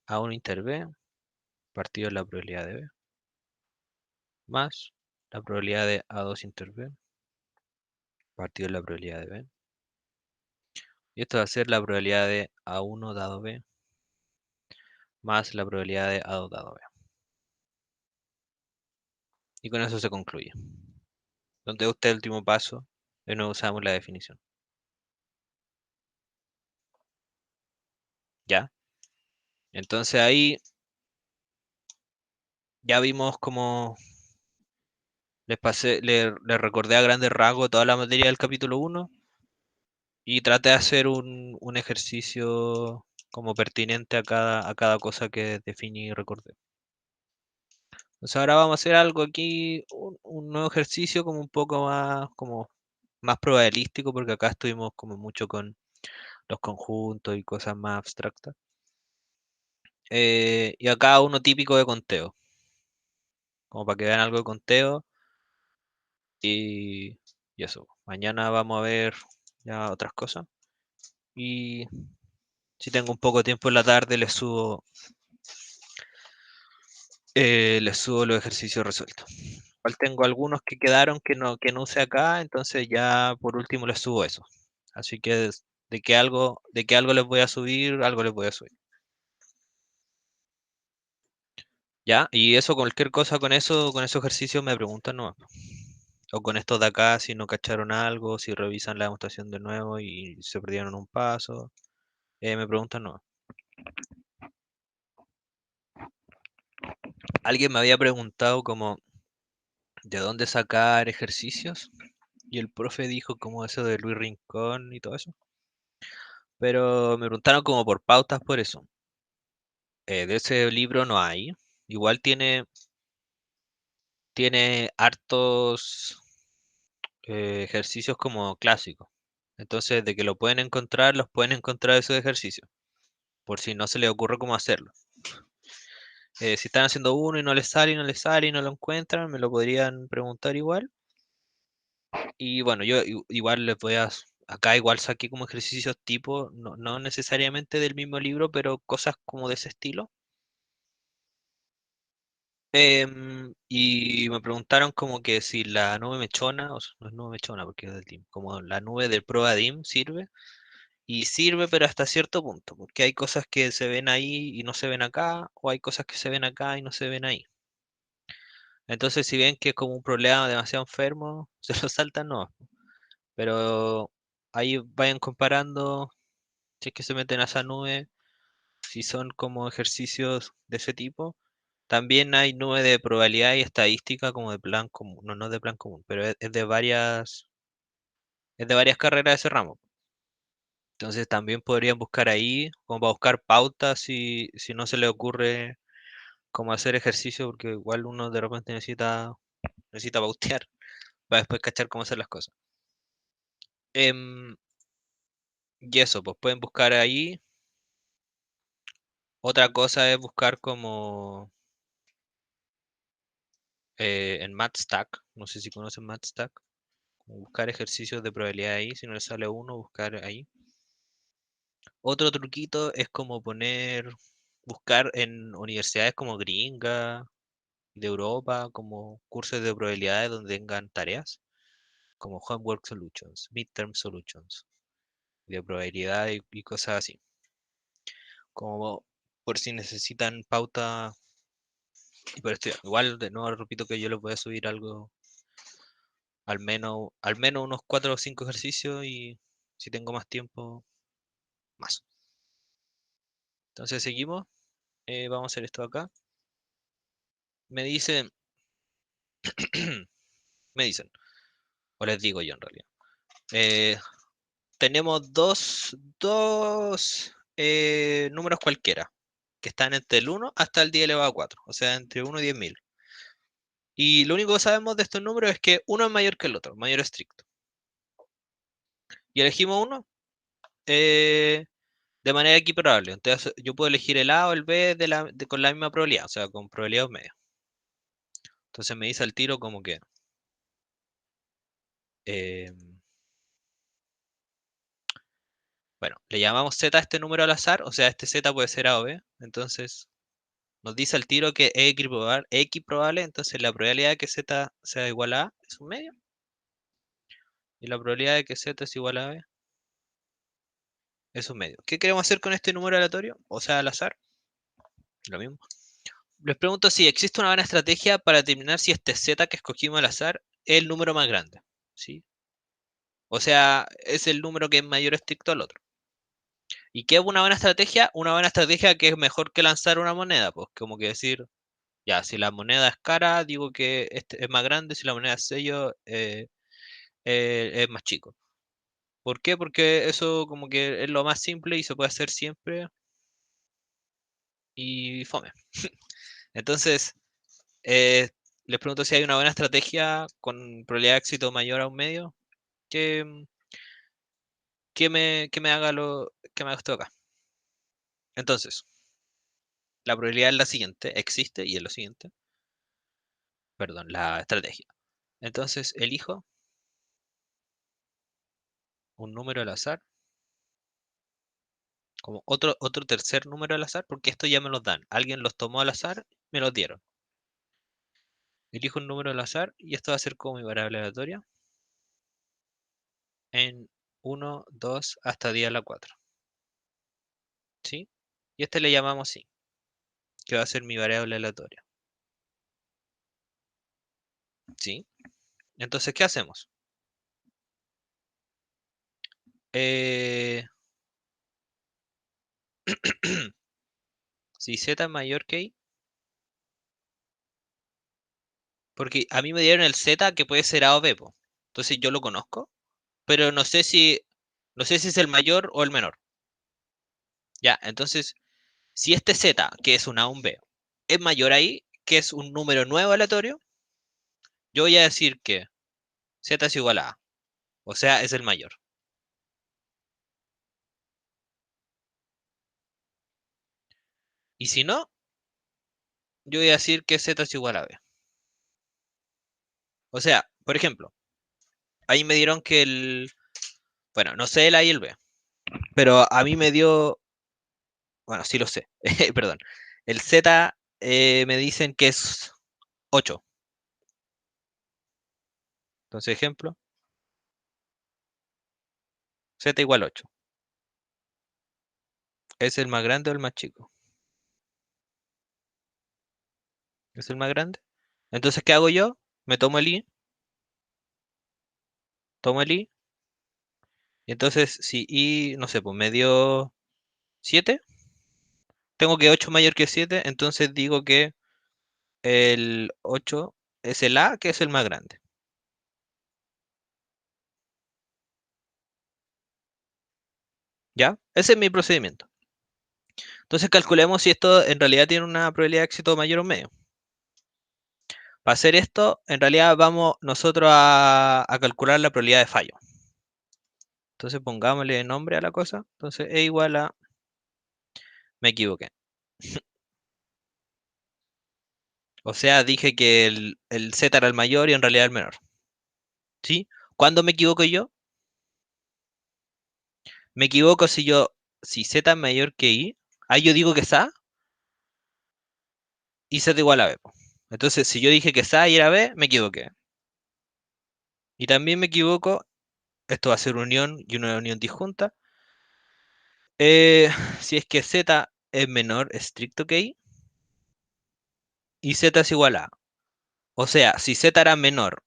A1 inter B partido la probabilidad de B más la probabilidad de A2 inter B partido la probabilidad de B. Y esto va a ser la probabilidad de A1 dado B más la probabilidad de A2 dado B. Y con eso se concluye. Donde usted el último paso, de nuevo usamos la definición. ¿Ya? Entonces ahí ya vimos cómo les recordé a grandes rasgos toda la materia del capítulo 1 y traté de hacer un ejercicio como pertinente a cada cosa que definí y recordé. Entonces ahora vamos a hacer algo aquí, un nuevo ejercicio como un poco más, como más probabilístico, porque acá estuvimos como mucho con los conjuntos y cosas más abstractas. Y acá uno típico de conteo, como para que vean algo de conteo y, y eso. Mañana vamos a ver ya otras cosas. Y si tengo un poco de tiempo en la tarde, les subo los ejercicios resueltos. Igual tengo algunos que quedaron que no usé acá, entonces ya por último les subo eso. Así que de que algo les voy a subir, algo les voy a subir. Ya, y eso, cualquier cosa con esos ejercicios me preguntan no. O con estos de acá, si no cacharon algo, si revisan la demostración de nuevo y se perdieron un paso, me preguntan no. Alguien me había preguntado como de dónde sacar ejercicios y el profe dijo como eso de Luis Rincón y todo eso. Pero me preguntaron como por pautas por eso. De ese libro no hay. Igual tiene hartos ejercicios como clásicos. Entonces, de que lo pueden encontrar, los pueden encontrar esos ejercicios, por si no se les ocurre cómo hacerlo. Si están haciendo uno y no les sale y no les sale y no lo encuentran, me lo podrían preguntar igual. Y bueno, yo igual les voy a... Acá igual saqué como ejercicios tipo, no necesariamente del mismo libro, pero cosas como de ese estilo. Y me preguntaron como que si la nube mechona, o sea, no es nube mechona porque es del team, como la nube del ProADIM sirve. Y sirve, pero hasta cierto punto, porque hay cosas que se ven ahí y no se ven acá, o hay cosas que se ven acá y no se ven ahí. Entonces, si ven que es como un problema demasiado enfermo, se lo saltan, no. Pero ahí vayan comparando, si es que se meten a esa nube, si son como ejercicios de ese tipo. También hay nube de probabilidad y estadística como de plan común, no de plan común, pero es de varias carreras de ese ramo. Entonces también podrían buscar ahí, como para buscar pautas si no se le ocurre cómo hacer ejercicio, porque igual uno de repente necesita pautear para después cachar cómo hacer las cosas. Em, y eso, pues pueden buscar ahí. Otra cosa es buscar como en MathStack, no sé si conocen MathStack, como buscar ejercicios de probabilidad ahí, si no le sale uno, buscar ahí. Otro truquito es como buscar en universidades como gringa, de Europa, como cursos de probabilidades donde tengan tareas, como Homework Solutions, Midterm Solutions, de probabilidad y cosas así. Como por si necesitan pauta y por esto igual de nuevo repito que yo les voy a subir algo, al menos unos 4 o 5 ejercicios y si tengo más tiempo, más. Entonces seguimos, vamos a hacer esto acá. Me dicen, me dicen, o les digo yo en realidad. eh, Tenemos dos números cualquiera, que están entre el 1 hasta el 10 elevado a 4, o sea, entre 1 y 10.000. Y lo único que sabemos de estos números es que uno es mayor que el otro, mayor estricto. Y elegimos uno de manera equiparable. Entonces yo puedo elegir el A o el B con la misma probabilidad, o sea, con probabilidad media. Entonces me dice al tiro como que eh, bueno, le llamamos Z a este número al azar, o sea, este Z puede ser A o B. Entonces nos dice al tiro que es equiprobable, entonces la probabilidad de que Z sea igual a A es un medio. Y la probabilidad de que Z es igual a B es un medio. ¿Qué queremos hacer con este número aleatorio? O sea, al azar. Lo mismo. Les pregunto si existe una buena estrategia para determinar si este Z que escogimos al azar es el número más grande. ¿Sí? O sea, es el número que es mayor estricto al otro. ¿Y qué es una buena estrategia? Una buena estrategia que es mejor que lanzar una moneda. Pues como que decir, ya, si la moneda es cara, digo que este es más grande, si la moneda es sello, es más chico. ¿Por qué? Porque eso como que es lo más simple y se puede hacer siempre y fome. Entonces, eh, les pregunto si hay una buena estrategia con probabilidad de éxito mayor a un medio que, que me haga que me haga esto acá. Entonces, la probabilidad es la siguiente, existe y es lo siguiente, perdón, la estrategia. Entonces, elijo un número al azar, como otro tercer número al azar, porque esto ya me los dan. Alguien los tomó al azar, me los dieron. Elijo un número al azar y esto va a ser como mi variable aleatoria en 1, 2 hasta 10 a la 4. ¿Sí? Y este le llamamos sí, que va a ser mi variable aleatoria. ¿Sí? Entonces, ¿qué hacemos? Eh, si z es mayor que i, porque a mí me dieron el z que puede ser a o b, po. Entonces yo lo conozco, pero no sé si es el mayor o el menor. Ya, entonces, si este z, que es un a o un b, es mayor a i, que es un número nuevo aleatorio, yo voy a decir que z es igual a, o sea, es el mayor. Y si no, yo voy a decir que z es igual a b. O sea, por ejemplo, ahí me dieron que bueno, no sé el a y el b, pero a mí me dio, bueno, sí lo sé, perdón. El z me dicen que es 8. Entonces, ejemplo, z igual a 8. ¿Es el más grande o el más chico? ¿Es el más grande? Entonces, ¿qué hago yo? Me tomo el i, tomo el i, y entonces si i, no sé, pues me dio 7, tengo que 8 mayor que 7, entonces digo que el 8 es el a, que es el más grande. ¿Ya? Ese es mi procedimiento. Entonces calculemos si esto en realidad tiene una probabilidad de éxito mayor o medio. Para hacer esto, en realidad vamos nosotros a calcular la probabilidad de fallo. Entonces pongámosle nombre a la cosa. Entonces e igual a, me equivoqué. O sea, dije que el z era el mayor y en realidad el menor. ¿Sí? ¿Cuándo me equivoco yo? Me equivoco si z es mayor que i, ahí yo digo que es a y z igual a b, po. Entonces, si yo dije que es a y era b, me equivoqué. Y también me equivoco, esto va a ser unión y una unión disjunta. Si es que z es menor estricto que i y z es igual a. O sea, si z era menor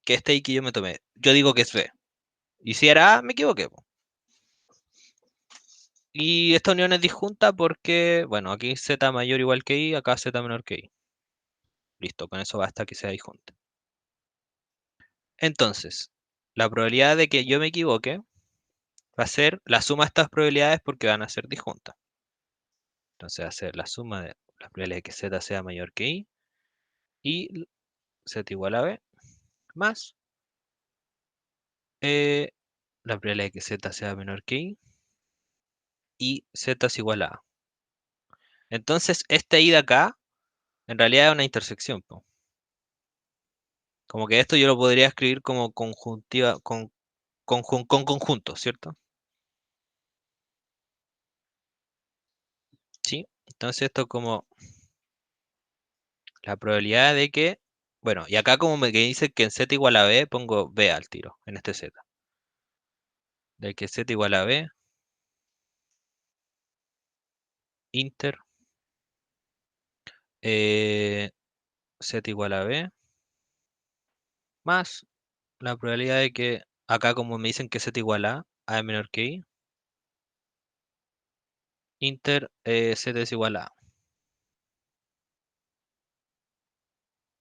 que este i que yo me tomé, yo digo que es b. Y si era a, me equivoqué, po. Y esta unión es disjunta porque, bueno, aquí z mayor o igual que i, acá z menor que i. Listo, con eso basta que sea disjunta. Entonces, la probabilidad de que yo me equivoque va a ser la suma de estas probabilidades porque van a ser disjuntas. Entonces va a ser la suma de las probabilidades de que z sea mayor que i y z igual a b, más la probabilidad de que z sea menor que y z es igual a a. Entonces, este i de acá, en realidad es una intersección, po. Como que esto yo lo podría escribir como conjuntiva, con conjuntos, ¿cierto? ¿Sí? Entonces esto como la probabilidad de que, bueno, y acá como me que dice que en z igual a b, pongo b al tiro, en este z. De que z igual a b, inter, eh, z igual a b, más la probabilidad de que, acá como me dicen que z igual a es menor que i, inter, z es igual a a.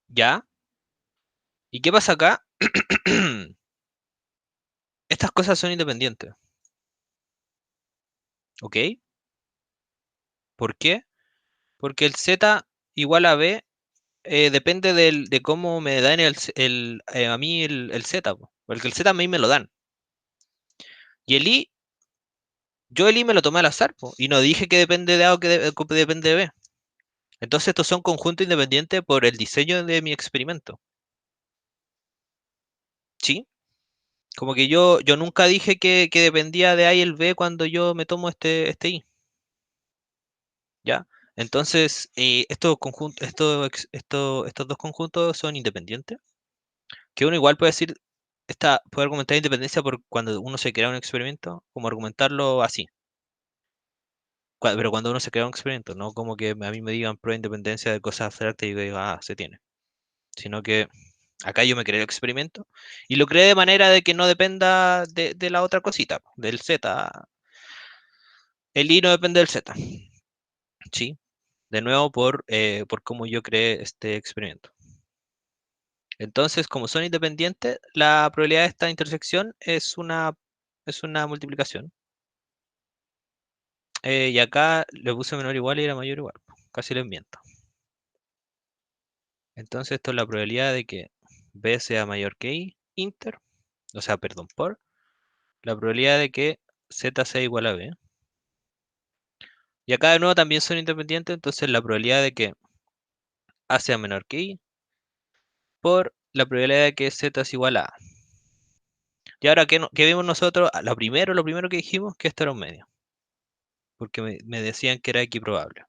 ¿Ya? ¿Y qué pasa acá? Estas cosas son independientes, ¿ok? ¿Por qué? Porque el z igual a b depende de cómo me dan a mí el z, po. Porque el z a mí me lo dan. Y el i, yo el i me lo tomé al azar, po, y no dije que depende de A o que depende de B. Entonces estos son conjuntos independientes por el diseño de mi experimento. ¿Sí? Como que yo nunca dije que dependía de A y el B cuando yo me tomo este i. ¿Ya? Entonces, estos dos conjuntos son independientes. Que uno igual puede decir, puede argumentar independencia por cuando uno se crea un experimento, como argumentarlo así. Pero cuando uno se crea un experimento, no como que a mí me digan prueba de independencia de cosas abstractas y yo diga, se tiene. Sino que acá yo me creé el experimento y lo creé de manera de que no dependa de la otra cosita, del Z. El I no depende del Z, ¿sí? De nuevo por cómo yo creé este experimento. Entonces, como son independientes, la probabilidad de esta intersección es una multiplicación. Y acá le puse menor igual y era mayor igual. Casi lo invento. Entonces, esto es la probabilidad de que B sea mayor que I, inter, o sea, perdón, por la probabilidad de que Z sea igual a B. Y acá de nuevo también son independientes, entonces la probabilidad de que A sea menor que I por la probabilidad de que Z es igual a A. Y ahora, ¿qué vimos nosotros? Lo primero que dijimos, que esto era un medio, porque me decían que era equiprobable,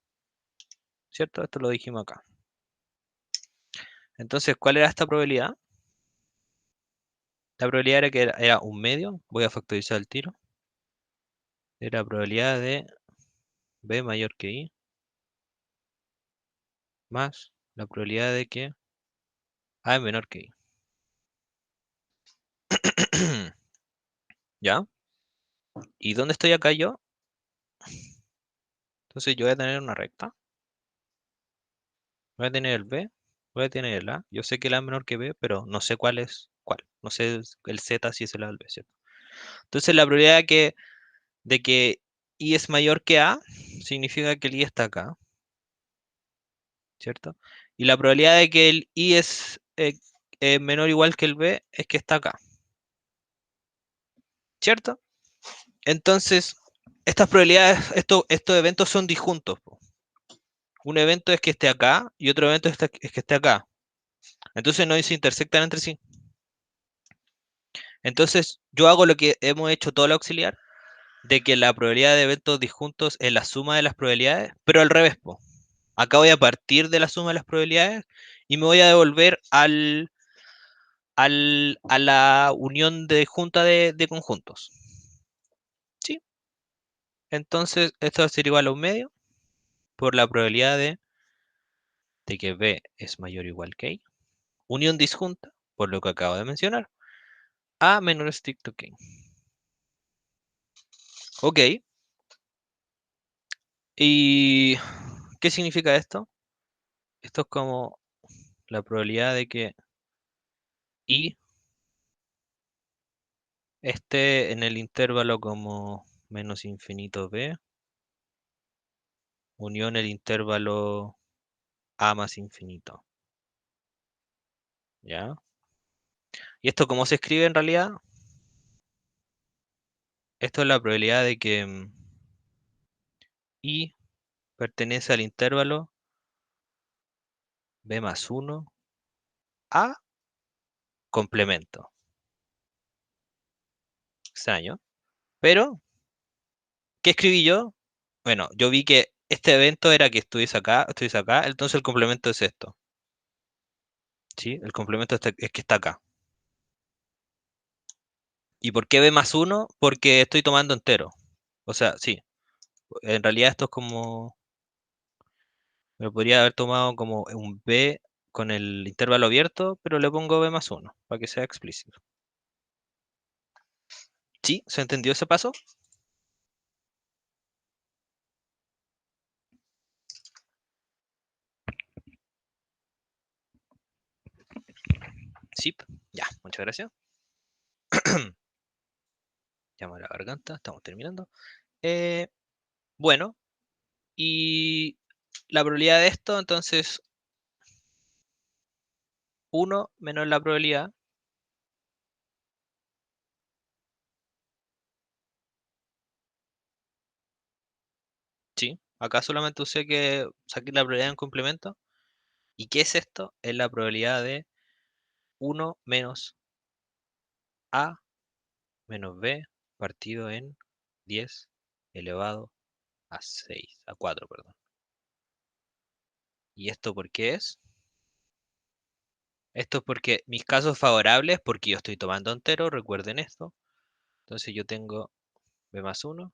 ¿cierto? Esto lo dijimos acá. Entonces, ¿cuál era esta probabilidad? La probabilidad era que era un medio, voy a factorizar el tiro, era probabilidad de B mayor que I más la probabilidad de que A es menor que I. ¿Ya? ¿Y dónde estoy acá yo? Entonces yo voy a tener una recta, voy a tener el B, voy a tener el A. Yo sé que el A es menor que B, pero no sé cuál es cuál. No sé el Z si es el A o el B, ¿cierto? Entonces la probabilidad de que I es mayor que A significa que el I está acá, ¿cierto? Y la probabilidad de que el I es menor o igual que el B es que está acá, ¿cierto? Entonces, estas probabilidades, estos eventos son disjuntos, po. Un evento es que esté acá y otro evento es que esté acá. Entonces no se intersectan entre sí. Entonces yo hago lo que hemos hecho todo el auxiliar, de que la probabilidad de eventos disjuntos es la suma de las probabilidades, pero al revés, po. Acá voy a partir de la suma de las probabilidades y me voy a devolver a la unión de junta de conjuntos. ¿Sí? Entonces esto va a ser igual a un medio por la probabilidad de que B es mayor o igual que I. Unión disjunta, por lo que acabo de mencionar, A menor estricto que I. Ok. ¿Y qué significa esto? Esto es como la probabilidad de que I esté en el intervalo como menos infinito B, unión el intervalo A más infinito. ¿ya? ¿Y esto cómo se escribe en realidad? Esto es la probabilidad de que I pertenece al intervalo b más 1 a complemento. Extraño. Pero, ¿qué escribí yo? Bueno, yo vi que este evento era que estuviese acá, entonces el complemento es esto. ¿Sí? El complemento es que está acá. ¿Y por qué b más 1? Porque estoy tomando entero. O sea, sí, en realidad esto es como, me lo podría haber tomado como un b con el intervalo abierto, pero le pongo b más 1 para que sea explícito. ¿Sí? ¿Se entendió ese paso? Sí. Ya, muchas gracias. Llamo a la garganta, estamos terminando. Eh, bueno, y la probabilidad de esto, entonces, 1 menos la probabilidad, sí. Acá solamente usé que saqué la probabilidad en complemento. ¿Y qué es esto? Es la probabilidad de 1 menos A menos B partido en 10 elevado a 6, a 4, perdón. ¿Y esto por qué es? Esto es porque mis casos favorables, porque yo estoy tomando entero, recuerden esto. Entonces yo tengo B más 1,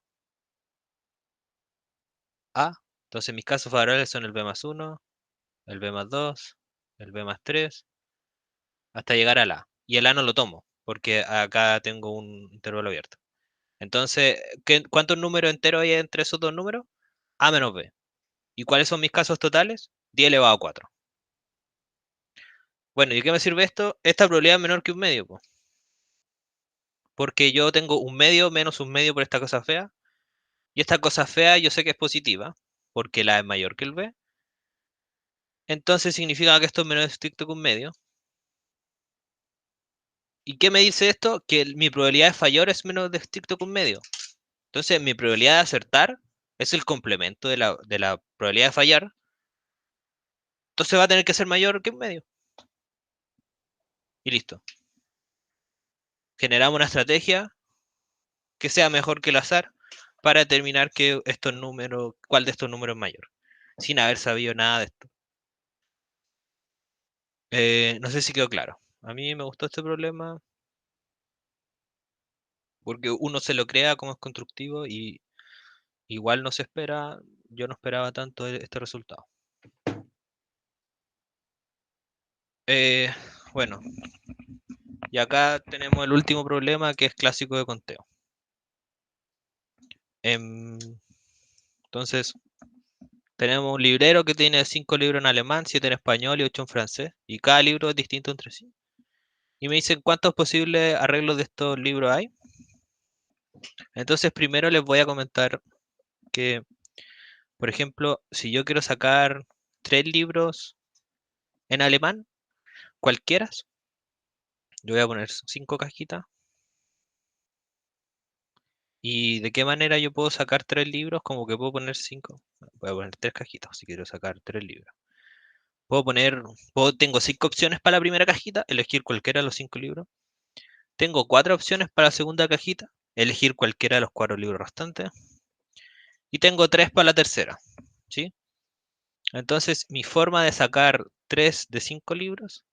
A. Entonces mis casos favorables son el B más 1, el B más 2, el B más 3, hasta llegar al A. Y el A no lo tomo, porque acá tengo un intervalo abierto. Entonces, ¿cuántos números enteros hay entre esos dos números? A menos B. ¿Y cuáles son mis casos totales? 10 elevado a 4. Bueno, ¿y qué me sirve esto? Esta probabilidad es menor que un medio, po, porque yo tengo un medio menos un medio por esta cosa fea, y esta cosa fea yo sé que es positiva, porque la es mayor que el B, entonces significa que esto es menos estricto que un medio. ¿Y qué me dice esto? Que mi probabilidad de fallar es menos estricto que un medio. Entonces mi probabilidad de acertar es el complemento de la probabilidad de fallar, entonces va a tener que ser mayor que un medio. Y listo. Generamos una estrategia que sea mejor que el azar para determinar cuál de estos números es mayor, sin haber sabido nada de esto. No sé si quedó claro. A mí me gustó este problema porque uno se lo crea como es constructivo y igual no se espera, yo no esperaba tanto este resultado. Eh, bueno, y acá tenemos el último problema que es clásico de conteo. Entonces, tenemos un librero que tiene 5 libros en alemán, 7 en español y 8 en francés, y cada libro es distinto entre sí. Y me dicen cuántos posibles arreglos de estos libros hay. Entonces, primero les voy a comentar que, por ejemplo, si yo quiero sacar 3 libros en alemán, cualquiera, yo voy a poner 5 cajitas. ¿Y de qué manera yo puedo sacar 3 libros? Como que puedo poner 5. Voy a poner 3 cajitas si quiero sacar 3 libros. Tengo 5 opciones para la primera cajita, elegir cualquiera de los 5 libros. Tengo 4 opciones para la segunda cajita, elegir cualquiera de los 4 libros restantes. Y tengo 3 para la tercera, ¿sí? Entonces, mi forma de sacar 3 de 5 libros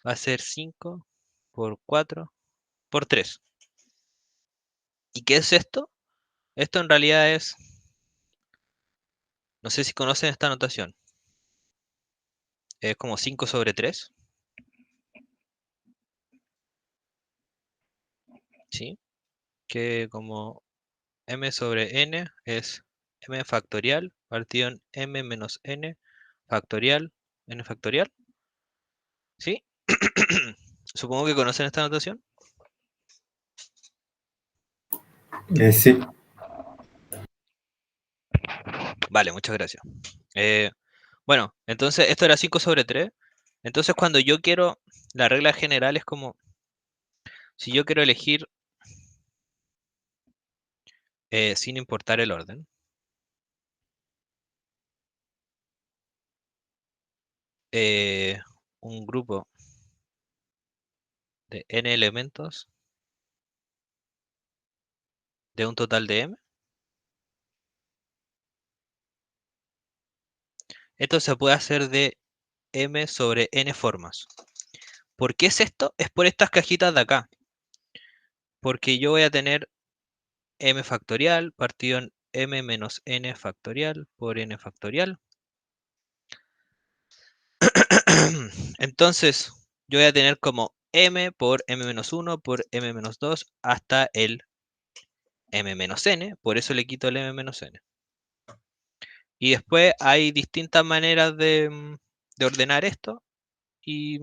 va a ser 5 por 4 por 3. ¿Y qué es esto? Esto en realidad es, no sé si conocen esta notación, es como 5 sobre 3, ¿sí? Que como m sobre n es m factorial partido en m menos n factorial, n factorial, ¿sí? Supongo que conocen esta notación. Sí. Vale, muchas gracias. Bueno, entonces esto era 5 sobre 3. Entonces cuando yo quiero la regla general es como, si yo quiero elegir sin importar el orden, un grupo de n elementos de un total de m, esto se puede hacer de m sobre n formas. ¿Por qué es esto? Es por estas cajitas de acá. Porque yo voy a tener m factorial partido en m menos n factorial por n factorial. Entonces, yo voy a tener como m por m menos 1 por m menos 2 hasta el m menos n. Por eso le quito el m menos n. Y después hay distintas maneras de ordenar esto. Y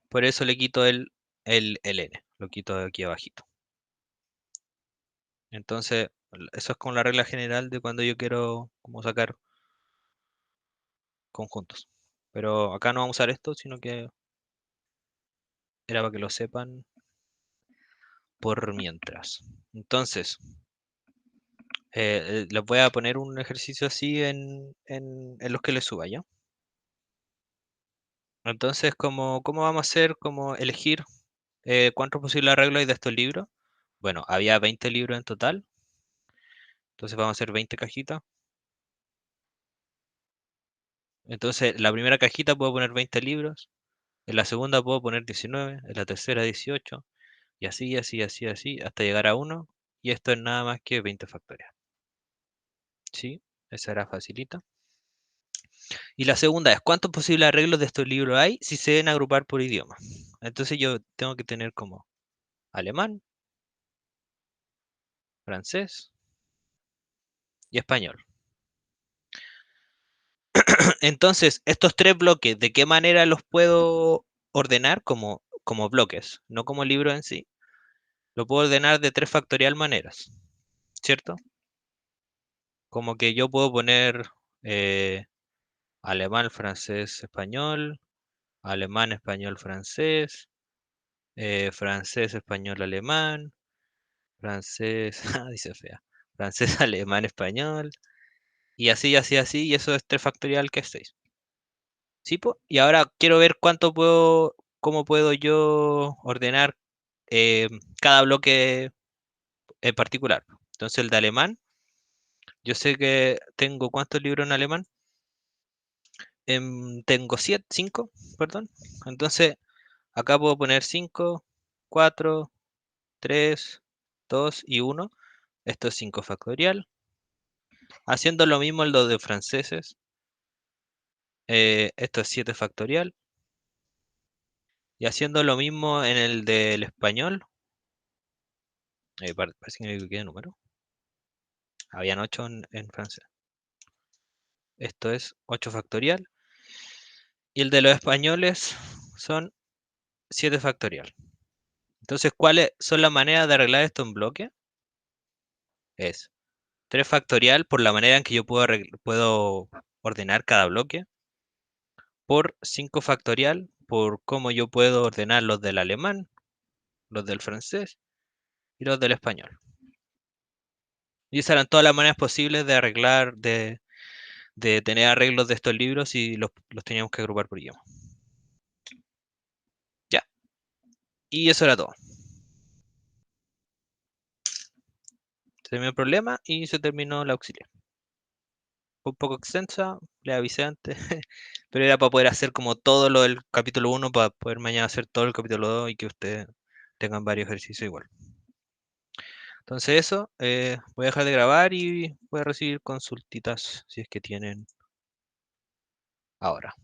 por eso le quito el n. Lo quito de aquí abajito. Entonces, eso es como la regla general de cuando yo quiero como sacar conjuntos. Pero acá no vamos a usar esto, sino que era para que lo sepan por mientras. Entonces, les voy a poner un ejercicio así en los que les suba, ¿ya? Entonces, ¿cómo vamos a hacer? ¿Cómo elegir cuántos posibles arreglos hay de estos libros? Bueno, había 20 libros en total. Entonces vamos a hacer 20 cajitas. Entonces, la primera cajita puedo poner 20 libros. En la segunda puedo poner 19. En la tercera 18. Y así, así, así, así, hasta llegar a 1. Y esto es nada más que 20 factorial. ¿Sí? Esa era facilita. Y la segunda es, ¿cuántos posibles arreglos de estos libros hay si se deben agrupar por idioma? Entonces yo tengo que tener como alemán, francés y español. Entonces, estos tres bloques, ¿de qué manera los puedo ordenar como bloques, no como libro en sí? Lo puedo ordenar de 3 factorial maneras, ¿cierto? Como que yo puedo poner eh, alemán, francés, español, alemán, español, francés, francés, español, alemán, francés, dice fea, francés, alemán, español, y así, así, así, y eso es 3 factorial que es 6. ¿Sí, po? Y ahora quiero ver cómo puedo yo ordenar eh, cada bloque en particular. Entonces el de alemán, yo sé que tengo ¿cuántos libros en alemán? Tengo 7, 5, perdón. Entonces acá puedo poner 5, 4, 3, 2 y 1. Esto es 5 factorial. Haciendo lo mismo en lo de franceses. Esto es 7 factorial. Y haciendo lo mismo en el del español. Parece que me equivoqué de número. Habían 8 en francés. Esto es 8 factorial. Y el de los españoles son 7 factorial. Entonces, ¿cuáles son las maneras de arreglar esto en bloque? Es 3 factorial por la manera en que yo puedo ordenar cada bloque. Por 5 factorial por cómo yo puedo ordenar los del alemán, los del francés y los del español. Y esas eran todas las maneras posibles de arreglar, de tener arreglos de estos libros y los teníamos que agrupar por idioma. Ya. Y eso era todo. Se terminó el problema y se terminó la auxiliar. Fue un poco extensa, le avisé antes, pero era para poder hacer como todo lo del capítulo 1, para poder mañana hacer todo el capítulo 2 y que ustedes tengan varios ejercicios igual. Entonces eso, voy a dejar de grabar y voy a recibir consultitas si es que tienen ahora.